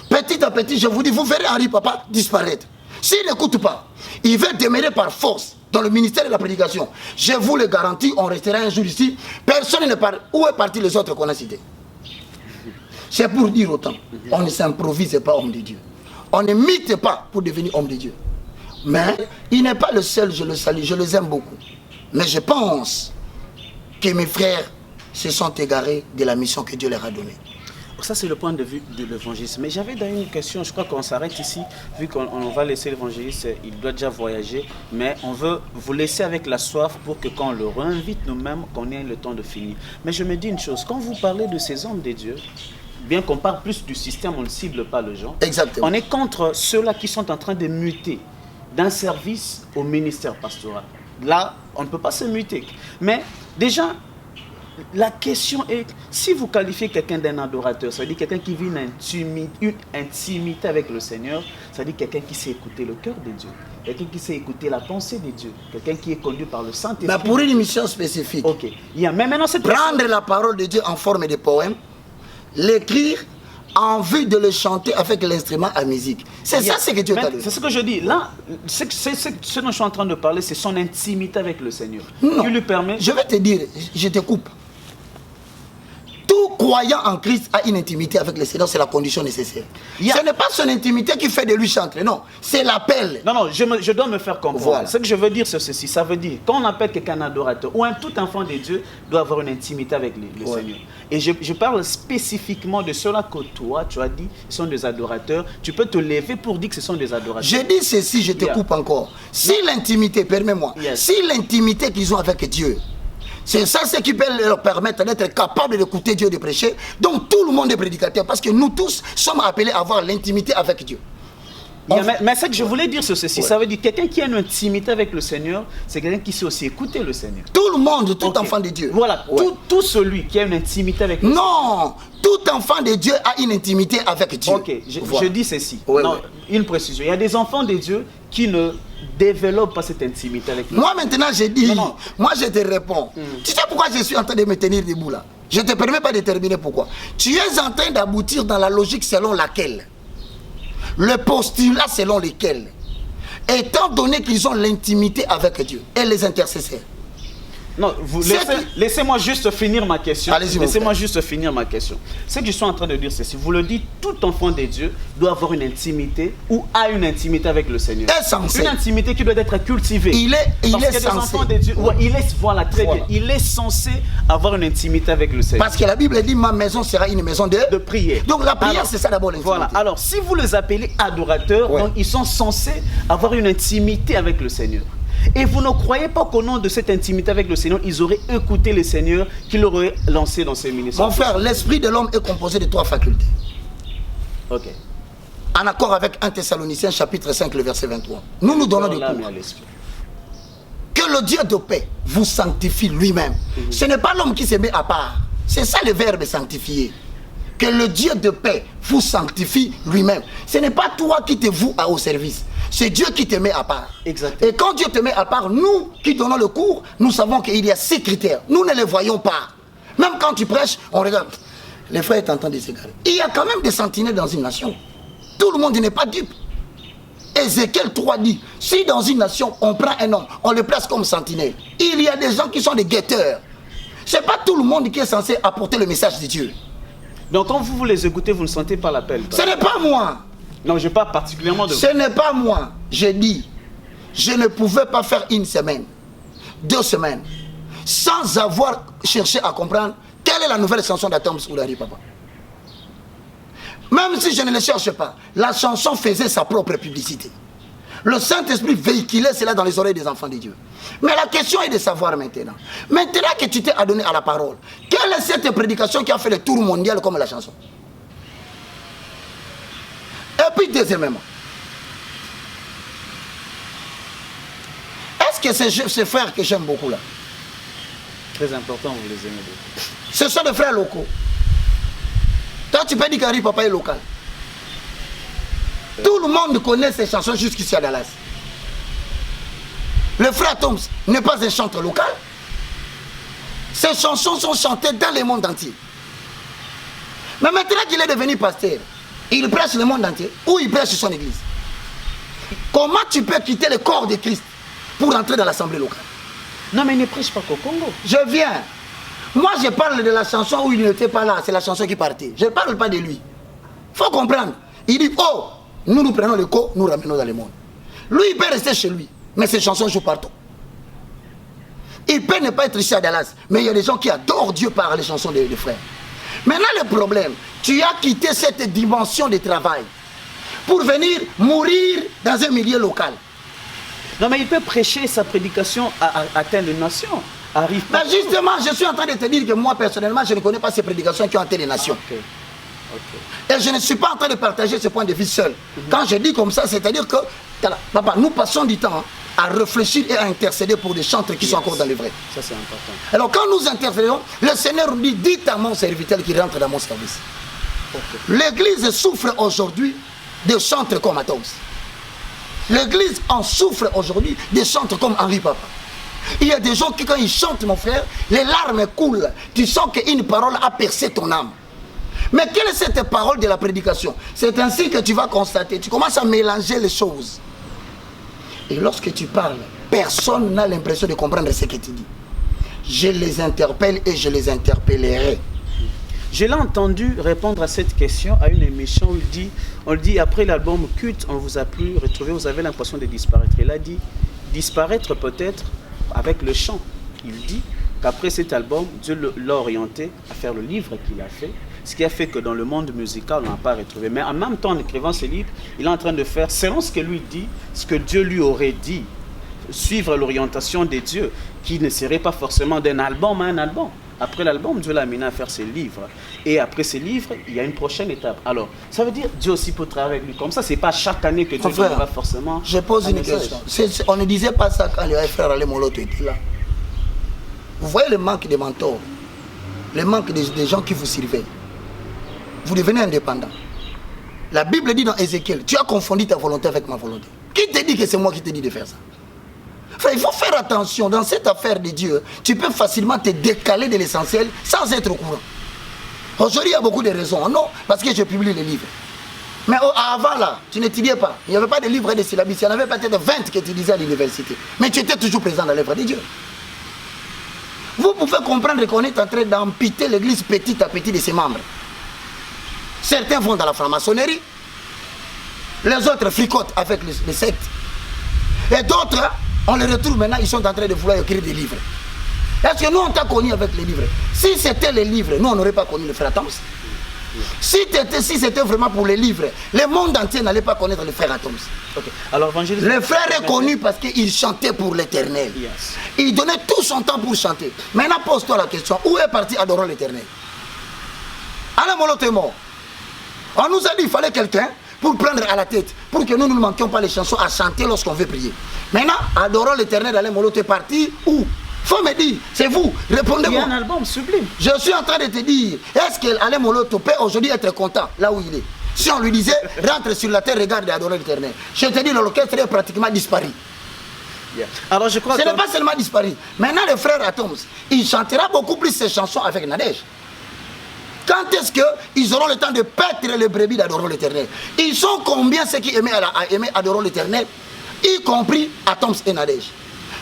Petit à petit, je vous dis, vous verrez Henri Papa disparaître. S'il n'écoute pas, il va demeurer par force dans le ministère de la prédication. Je vous le garantis, on restera un jour ici. Personne ne parle. Où est parti les autres qu'on a cités? C'est pour dire autant. On ne s'improvise pas homme de Dieu. On ne mythe pas pour devenir homme de Dieu. Mais il n'est pas le seul, je le salue, je les aime beaucoup. Mais je pense que mes frères se sont égarés de la mission que Dieu leur a donnée. Ça, c'est le point de vue de l'évangéliste. Mais j'avais d'ailleurs une question, je crois qu'on s'arrête ici, vu qu'on va laisser l'évangéliste, il doit déjà voyager, mais on veut vous laisser avec la soif pour que quand on le réinvite nous-mêmes, qu'on ait le temps de finir. Mais je me dis une chose, quand vous parlez de ces hommes de Dieu, bien qu'on parle plus du système, on ne cible pas les gens. Exactement. On est contre ceux-là qui sont en train de muter d'un service au ministère pastoral. Là, on ne peut pas se muter. Mais déjà, la question est, si vous qualifiez quelqu'un d'un adorateur, ça veut dire quelqu'un qui vit une intimité avec le Seigneur, ça veut dire quelqu'un qui sait écouter le cœur de Dieu, quelqu'un qui sait écouter la pensée de Dieu, quelqu'un qui est conduit par le Saint-Esprit. Mais pour une mission spécifique, ok. Mais maintenant, prendre la parole de Dieu en forme de poème, l'écrire en vue de le chanter avec l'instrument à musique. C'est ça ce que Dieu t'a donné. C'est ce que je dis. Là, ce dont je suis en train de parler, c'est son intimité avec le Seigneur. Non. Qui lui permet... Je vais te dire, je te coupe. Tout croyant en Christ a une intimité avec le Seigneur, c'est la condition nécessaire. Ce n'est pas son intimité qui fait de lui chanter, non. C'est l'appel. Non, je dois me faire comprendre. Voilà. Ce que je veux dire, c'est ceci. Ça veut dire, quand on appelle quelqu'un un adorateur, ou un tout enfant de Dieu doit avoir une intimité avec le Seigneur. Et je parle spécifiquement de ceux-là que toi, tu as dit, sont des adorateurs. Tu peux te lever pour dire que ce sont des adorateurs. Je dis ceci, je te coupe encore. Si l'intimité, permets-moi, si l'intimité qu'ils ont avec Dieu, c'est ça ce qui peut leur permettre d'être capables d'écouter Dieu et de prêcher. Donc tout le monde est prédicateur parce que nous tous sommes appelés à avoir l'intimité avec Dieu. Mais ce que je voulais dire, c'est ceci. Ça veut dire quelqu'un qui a une intimité avec le Seigneur, c'est quelqu'un qui sait aussi écouter le Seigneur. Tout le monde, tout enfant de Dieu. Voilà, tout celui qui a une intimité avec le Seigneur. Non, tout enfant de Dieu a une intimité avec Dieu. Ok, je dis ceci. Une précision. Il y a des enfants de Dieu qui ne développent pas cette intimité avec moi. Maintenant, je dis, moi je te réponds. Tu sais pourquoi je suis en train de me tenir debout là? Je ne te permets pas de terminer pourquoi. Tu es en train d'aboutir dans la logique selon laquelle, le postulat selon lequel, étant donné qu'ils ont l'intimité avec Dieu et les intercesseurs, Non, laissez-moi juste finir ma question. Laissez-moi juste finir ma question. Ce que je suis en train de dire, c'est si vous le dites, tout enfant de Dieu doit avoir une intimité ou a une intimité avec le Seigneur. Une intimité qui doit être cultivée. Il est censé. Enfants de Dieu, ouais, voilà, très bien. Il est censé avoir une intimité avec le Seigneur. Parce que la Bible dit, ma maison sera une maison de prière. Donc la prière, c'est ça d'abord l'intimité. Voilà. Alors, si vous les appelez adorateurs, donc, ils sont censés avoir une intimité avec le Seigneur. Et vous ne croyez pas qu'au nom de cette intimité avec le Seigneur, ils auraient écouté le Seigneur qui leur aurait lancé dans ses ministères? Mon frère, l'esprit de l'homme est composé de 3 facultés. Ok. En accord avec 1 Thessaloniciens chapitre 5, le verset 23. Nous donnons des cours. Que le Dieu de paix vous sanctifie lui-même. Ce n'est pas l'homme qui se met à part. C'est ça le verbe sanctifier. Que le Dieu de paix vous sanctifie lui-même. Ce n'est pas toi qui te voues au service. C'est Dieu qui te met à part. Exactement. Et quand Dieu te met à part, nous qui donnons le cours, nous savons qu'il y a 6 critères. Nous ne les voyons pas. Même quand tu prêches, on regarde. Les frères sont en train de s'égarer. Il y a quand même des sentinelles dans une nation. Tout le monde n'est pas dupe. Ézéchiel 3 dit, si dans une nation, on prend un homme, on le place comme sentinelle, il y a des gens qui sont des guetteurs. Ce n'est pas tout le monde qui est censé apporter le message de Dieu. Donc quand vous les écoutez, vous ne sentez pas l'appel? Ce n'est pas moi. Non, je parle particulièrement de vous. Ce n'est pas moi. J'ai dit, je ne pouvais pas faire 1 semaine, 2 semaines, sans avoir cherché à comprendre quelle est la nouvelle chanson d'Atom Soudari, papa. Même si je ne le cherche pas, la chanson faisait sa propre publicité. Le Saint-Esprit véhiculait cela dans les oreilles des enfants de Dieu. Mais la question est de savoir maintenant. Maintenant que tu t'es adonné à la parole, quelle est cette prédication qui a fait le tour mondial comme la chanson? Et puis deuxièmement, est-ce que ces frères que j'aime beaucoup là, très important, vous les aimez beaucoup, ce sont des frères locaux? Toi tu peux dire qu'Henri Papa est local. Tout le monde connaît ces chansons jusqu'ici à Dallas. Le frère Toms n'est pas un chanteur local. Ces chansons sont chantées dans le monde entier. Mais maintenant qu'il est devenu pasteur, il prêche le monde entier ou il prêche son église. Comment tu peux quitter le corps de Christ pour entrer dans l'assemblée locale? Non, mais il ne prêche pas qu'au Congo. Je viens. Moi, je parle de la chanson où il n'était pas là. C'est la chanson qui partait. Je ne parle pas de lui. Il faut comprendre. Il dit, oh, nous prenons le corps, nous ramenons dans le monde. Lui, il peut rester chez lui. Mais ses chansons jouent partout. Il peut ne pas être ici à Dallas. Mais il y a des gens qui adorent Dieu par les chansons des frères. Maintenant, le problème, tu as quitté cette dimension de travail pour venir mourir dans un milieu local. Non, mais il peut prêcher sa prédication à atteindre une nation. Arrive pas. Ben justement, je suis en train de te dire que moi, personnellement, je ne connais pas ces prédications qui ont atteint les nations. Et je ne suis pas en train de partager ce point de vue seul. Quand je dis comme ça, c'est-à-dire que, papa, nous passons du temps à réfléchir et à intercéder pour des chantres qui sont encore dans le vrai. Ça, c'est important. Alors, quand nous intercédons, le Seigneur nous dit, dites à mon serviteur qui rentre dans mon service. L'église souffre aujourd'hui de chantres comme Atoms. L'église en souffre aujourd'hui de chantres comme Henri Papa. Il y a des gens qui, quand ils chantent, mon frère, les larmes coulent. Tu sens qu'une parole a percé ton âme. Mais quelle est cette parole de la prédication? C'est ainsi que tu vas constater. Tu commences à mélanger les choses. Et lorsque tu parles, personne n'a l'impression de comprendre ce que tu dis. Je les interpelle et je les interpellerai. Je l'ai entendu répondre à cette question à une émission où on dit après l'album Culte, on vous a plus retrouvé, vous avez l'impression de disparaître. Il a dit disparaître peut-être avec le chant. Il dit qu'après cet album, Dieu l'a orienté à faire le livre qu'il a fait, ce qui a fait que dans le monde musical, on n'a pas retrouvé. Mais en même temps, en écrivant ce livre, il est en train de faire, selon ce que lui dit, ce que Dieu lui aurait dit, suivre l'orientation de Dieu, qui ne serait pas forcément d'un album à un album. Après l'album, Dieu l'a amené à faire ses livres. Et après ces livres, il y a une prochaine étape. Alors, ça veut dire Dieu aussi peut travailler avec lui. Comme ça, ce n'est pas chaque année que Dieu va forcément... Je pose une question. On ne disait pas ça quand les frères Alain Moloto étaient là. Vous voyez le manque de mentors, le manque des gens qui vous surveillent. Vous devenez indépendant. La Bible dit dans Ézéchiel, tu as confondu ta volonté avec ma volonté. Qui te dit que c'est moi qui te dis de faire ça? Enfin, il faut faire attention. Dans cette affaire de Dieu, tu peux facilement te décaler de l'essentiel sans être au courant. Aujourd'hui, il y a beaucoup de raisons. Non, parce que je publie les livres. Mais avant là, tu n'étudiais pas. Il n'y avait pas de livres et de syllabus. Il y en avait peut-être 20 que tu lisais à l'université. Mais tu étais toujours présent dans l'œuvre de Dieu. Vous pouvez comprendre qu'on est en train d'amputer l'église petit à petit de ses membres. Certains vont dans la franc-maçonnerie, les autres fricotent avec les sectes. Et d'autres, on les retrouve maintenant, ils sont en train de vouloir écrire des livres. Est-ce que nous, on t'a connu avec les livres? Si c'était les livres, nous, on n'aurait pas connu le frère Atoms. Si c'était vraiment pour les livres, le monde entier n'allait pas connaître le frère Atoms. Okay. Alors, le frère est connu parce qu'il chantait pour l'éternel. Yes. Il donnait tout son temps pour chanter. Maintenant, pose-toi la question, où est parti adorant l'éternel? Alain Moloto est mort. On nous a dit qu'il fallait quelqu'un pour prendre à la tête, pour que nous ne manquions pas les chansons à chanter lorsqu'on veut prier. Maintenant, adorant l'éternel, Alain Moloto est parti où? Faut me dire, c'est vous, répondez-moi. Il y a un album sublime. Je suis en train de te dire, est-ce qu'Alain Moloto peut aujourd'hui être content là où il est? Si on lui disait, rentre sur la terre, regarde et adore l'éternel. Je te dis, l'orchestre est pratiquement disparu. Yeah. Alors je crois ce n'est pas seulement disparu. Maintenant, le frère Atoms, il chantera beaucoup plus ses chansons avec Nadège. Quand est-ce qu'ils auront le temps de paître les brebis d'Adorons l'Éternel? Ils sont combien ceux qui aimaient Adorons l'Éternel, y compris Atoms et Nadège?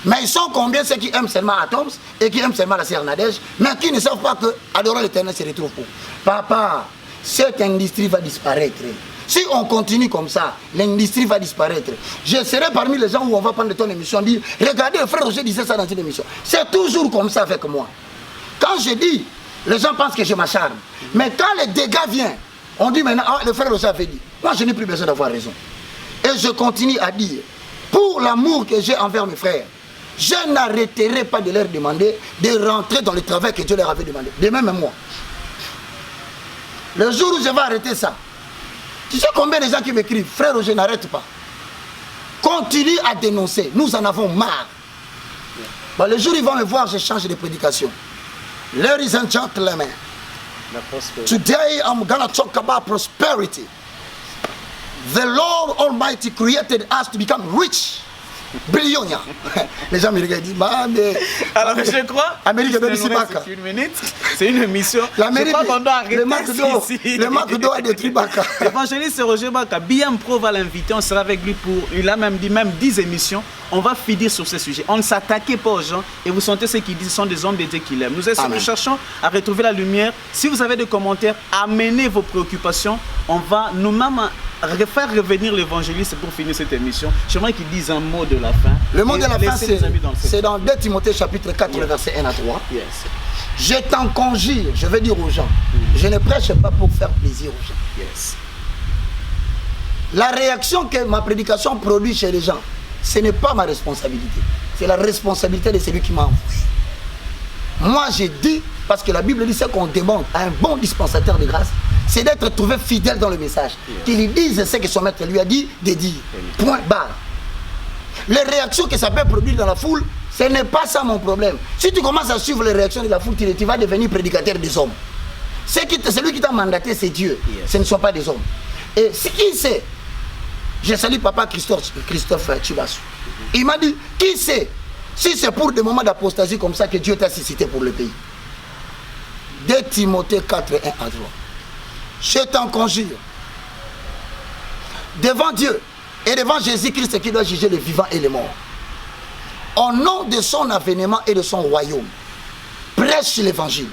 Mais ils sont combien ceux qui aiment seulement Atoms et qui aiment seulement la sœur Nadège, mais qui ne savent pas que Adorons l'Éternel se retrouve où? Papa, cette industrie va disparaître. Si on continue comme ça, l'industrie va disparaître. Je serai parmi les gens où on va prendre ton émission et dire, regardez, le frère Roger disait ça dans une émission. C'est toujours comme ça avec moi. Quand je dis, les gens pensent que je m'acharne. Mais quand les dégâts viennent, on dit maintenant, ah, le frère Roger avait dit. Moi, je n'ai plus besoin d'avoir raison. Et je continue à dire, pour l'amour que j'ai envers mes frères, je n'arrêterai pas de leur demander de rentrer dans le travail que Dieu leur avait demandé. De même moi. Le jour où je vais arrêter ça, tu sais combien de gens qui m'écrivent, frère Roger, n'arrête pas. Continue à dénoncer. Nous en avons marre. Bon, le jour où ils vont me voir, je change de prédication. Ladies and gentlemen, today I'm going to talk about prosperity. The Lord Almighty created us to become rich. Billionnaire. Les gens me regardent et disent, alors je crois, c'est une minute, c'est une émission. L'Amérique, je crois qu'on doit arrêter le manque d'eau a détruit Baka. L'évangéliste Roger Baka, bien Pro va l'inviter, on sera avec lui pour, il a même dit, même 10 émissions. On va finir sur ce sujet. On ne s'attaquait pas aux gens et vous sentez ce qu'ils disent, ce sont des hommes de Dieu qu'il aime. Nous cherchons à retrouver la lumière. Si vous avez des commentaires, amenez vos préoccupations. On va nous-mêmes faire revenir l'évangéliste pour finir cette émission. J'aimerais qu'il dise un mot de la fin. Le mot de la fin, c'est dans 2 Timothée chapitre 4, yes. Verset 1 à 3. Yes. Je t'en conjure, je veux dire aux gens, je ne prêche pas pour faire plaisir aux gens. Yes. La réaction que ma prédication produit chez les gens, ce n'est pas ma responsabilité. C'est la responsabilité de celui qui m'a envoyé. Moi, j'ai dit, parce que la Bible dit ce qu'on demande à un bon dispensateur de grâce, c'est d'être trouvé fidèle dans le message. Yeah. Qu'il lui dise ce que son maître lui a dit de dire. Point barre. Les réactions que ça peut produire dans la foule, ce n'est pas ça mon problème. Si tu commences à suivre les réactions de la foule, tu vas devenir prédicateur des hommes. Celui qui t'a mandaté, c'est Dieu. Yes. Ce ne sont pas des hommes. Et ce qui sait, je salue papa Christophe Chibassou. Il m'a dit, qui sait, si c'est pour des moments d'apostasie comme ça que Dieu t'a suscité pour le pays. 2 Timothée 4, 1 à 3. Je t'en conjure, devant Dieu et devant Jésus-Christ qui doit juger les vivants et les morts, au nom de son avènement et de son royaume, prêche l'évangile,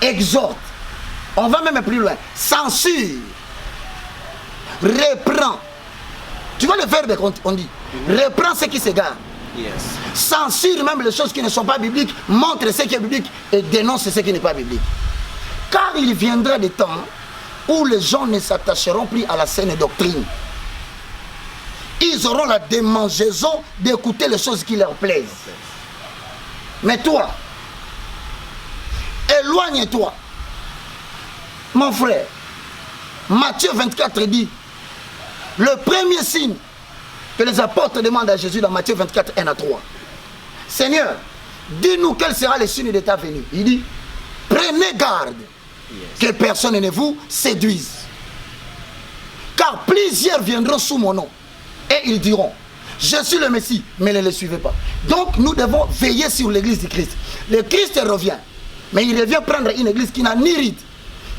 exhorte, on va même plus loin, censure, reprend. Tu vois le verbe qu'on dit, reprend ce qui s'égare. Yes. Censure même les choses qui ne sont pas bibliques, montre ce qui est biblique et dénonce ce qui n'est pas biblique. Car il viendra des temps où les gens ne s'attacheront plus à la saine doctrine. Ils auront la démangeaison d'écouter les choses qui leur plaisent. Mais toi, éloigne-toi. Mon frère, Matthieu 24 dit, le premier signe que les apôtres demandent à Jésus dans Matthieu 24, 1 à 3. Seigneur, dis-nous quel sera le signe de ta venue. Il dit, prenez garde que personne ne vous séduise. Car plusieurs viendront sous mon nom et ils diront, je suis le Messie, mais ne le suivez pas. Donc nous devons veiller sur l'église du Christ. Le Christ revient, mais il revient prendre une église qui n'a ni rite,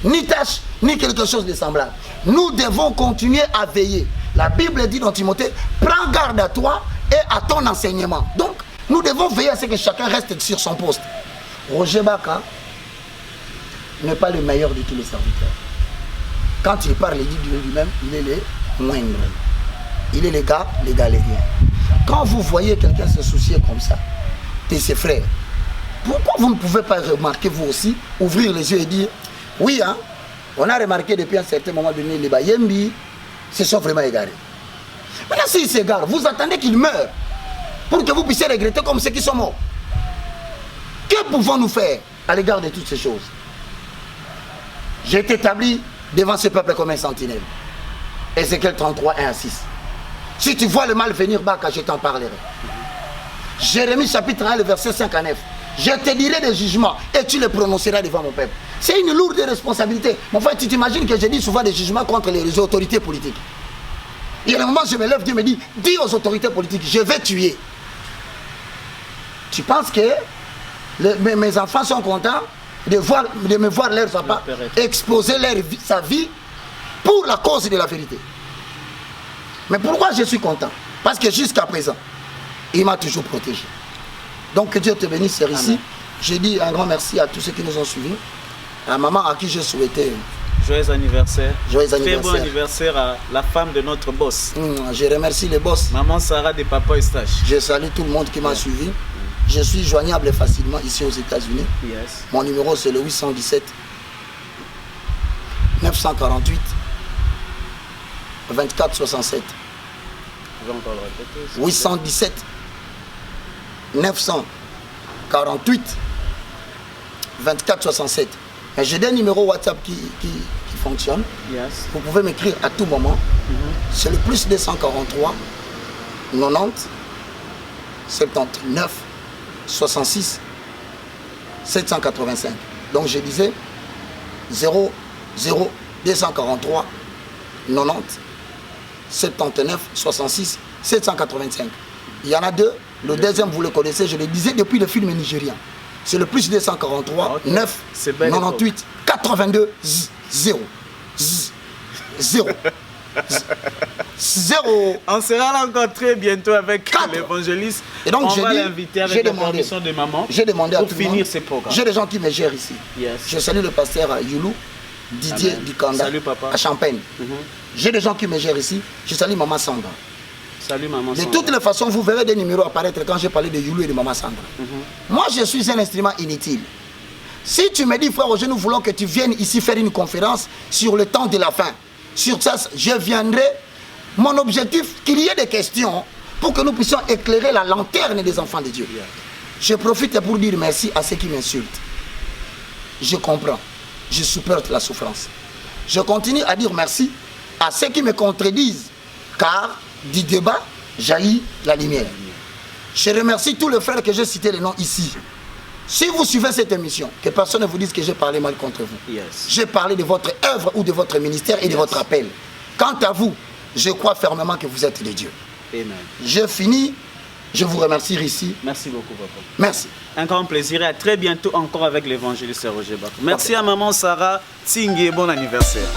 ni tâche, ni quelque chose de semblable. Nous devons continuer à veiller. La Bible dit dans Timothée, prends garde à toi et à ton enseignement. Donc, Nous devons veiller à ce que chacun reste sur son poste. Roger Baka n'est pas le meilleur de tous les serviteurs. Quand il parle, il dit de lui-même, il est le moindre. Il est les galériens. Quand vous voyez quelqu'un se soucier comme ça de ses frères, pourquoi vous ne pouvez pas remarquer vous aussi, ouvrir les yeux et dire, oui, hein, on a remarqué depuis un certain moment donné, les Bayembi se sont vraiment égarés. Maintenant, s'ils s'égarent, vous attendez qu'ils meurent pour que vous puissiez regretter comme ceux qui sont morts. Que pouvons-nous faire à l'égard de toutes ces choses? J'ai été établi devant ce peuple comme un sentinelle. Ézéchiel 33, 1 à 6. Si tu vois le mal venir, Baka, je t'en parlerai. Jérémie chapitre 1, le verset 5 à 9. Je te dirai des jugements et tu les prononceras devant mon peuple. C'est une lourde responsabilité. Mon frère, tu t'imagines que je dis souvent des jugements contre les autorités politiques. Il y a un moment où je me lève, Dieu me dit, dis aux autorités politiques, je vais tuer. Tu penses que mes enfants sont contents de me voir leur papa exposer sa vie pour la cause de la vérité? Mais pourquoi je suis content? Parce que jusqu'à présent, il m'a toujours protégé. Donc que Dieu te bénisse, c'est ici. Je dis un grand merci à tous ceux qui nous ont suivis. À maman à qui je souhaitais joyeux anniversaire. Joyeux anniversaire. Très bon anniversaire à la femme de notre boss. Je remercie les boss. Maman Sarah de Papa Eustache. Je salue tout le monde qui m'a suivi. Je suis joignable facilement ici aux États-Unis. Yes. Mon numéro c'est le 817 948 24 67. Je vais encore le répéter. 817 948 24 67. Et j'ai des numéros WhatsApp qui fonctionnent. Yes. Vous pouvez m'écrire à tout moment. C'est le plus 243 90 79 66 785. Donc je disais 0 0 243 90 79 66 785. Il y en a deux. Le deuxième, vous le connaissez, je le disais depuis le film nigérien. C'est le plus 243 9 98 82 0 0 0. On sera là encore très bientôt avec l'évangéliste. Et donc, on va l'inviter avec la permission de maman. J'ai demandé à pour tout finir le monde. ces programmes. J'ai des gens qui me gèrent ici. Yes. Je salue le pasteur Youlou, Didier Dikanda, salut, papa. à Champagne. J'ai des gens qui me gèrent ici. Je salue maman Sandra. Salut maman Sandra. De toutes les façons, vous verrez des numéros apparaître quand j'ai parlé de Youlou et de maman Sandra. Moi, je suis un instrument inutile. Si tu me dis, frère Roger, nous voulons que tu viennes ici faire une conférence sur le temps de la fin, sur ça, je viendrai. Mon objectif, qu'il y ait des questions pour que nous puissions éclairer la lanterne des enfants de Dieu. Je profite pour dire merci à ceux qui m'insultent. Je comprends. Je supporte la souffrance. Je continue à dire merci à ceux qui me contredisent, car du débat jaillit la lumière. Je remercie tous les frères que j'ai cités les noms ici. Si vous suivez cette émission, que personne ne vous dise que j'ai parlé mal contre vous. Yes. J'ai parlé de votre œuvre ou de votre ministère et de votre appel. Quant à vous, je crois fermement que vous êtes des dieux. Amen. Je finis. Je vous remercie ici. Merci beaucoup, papa. Merci. Un grand plaisir et à très bientôt encore avec l'évangéliste Roger Baka. Merci à maman Sarah Tsingé. Bon anniversaire.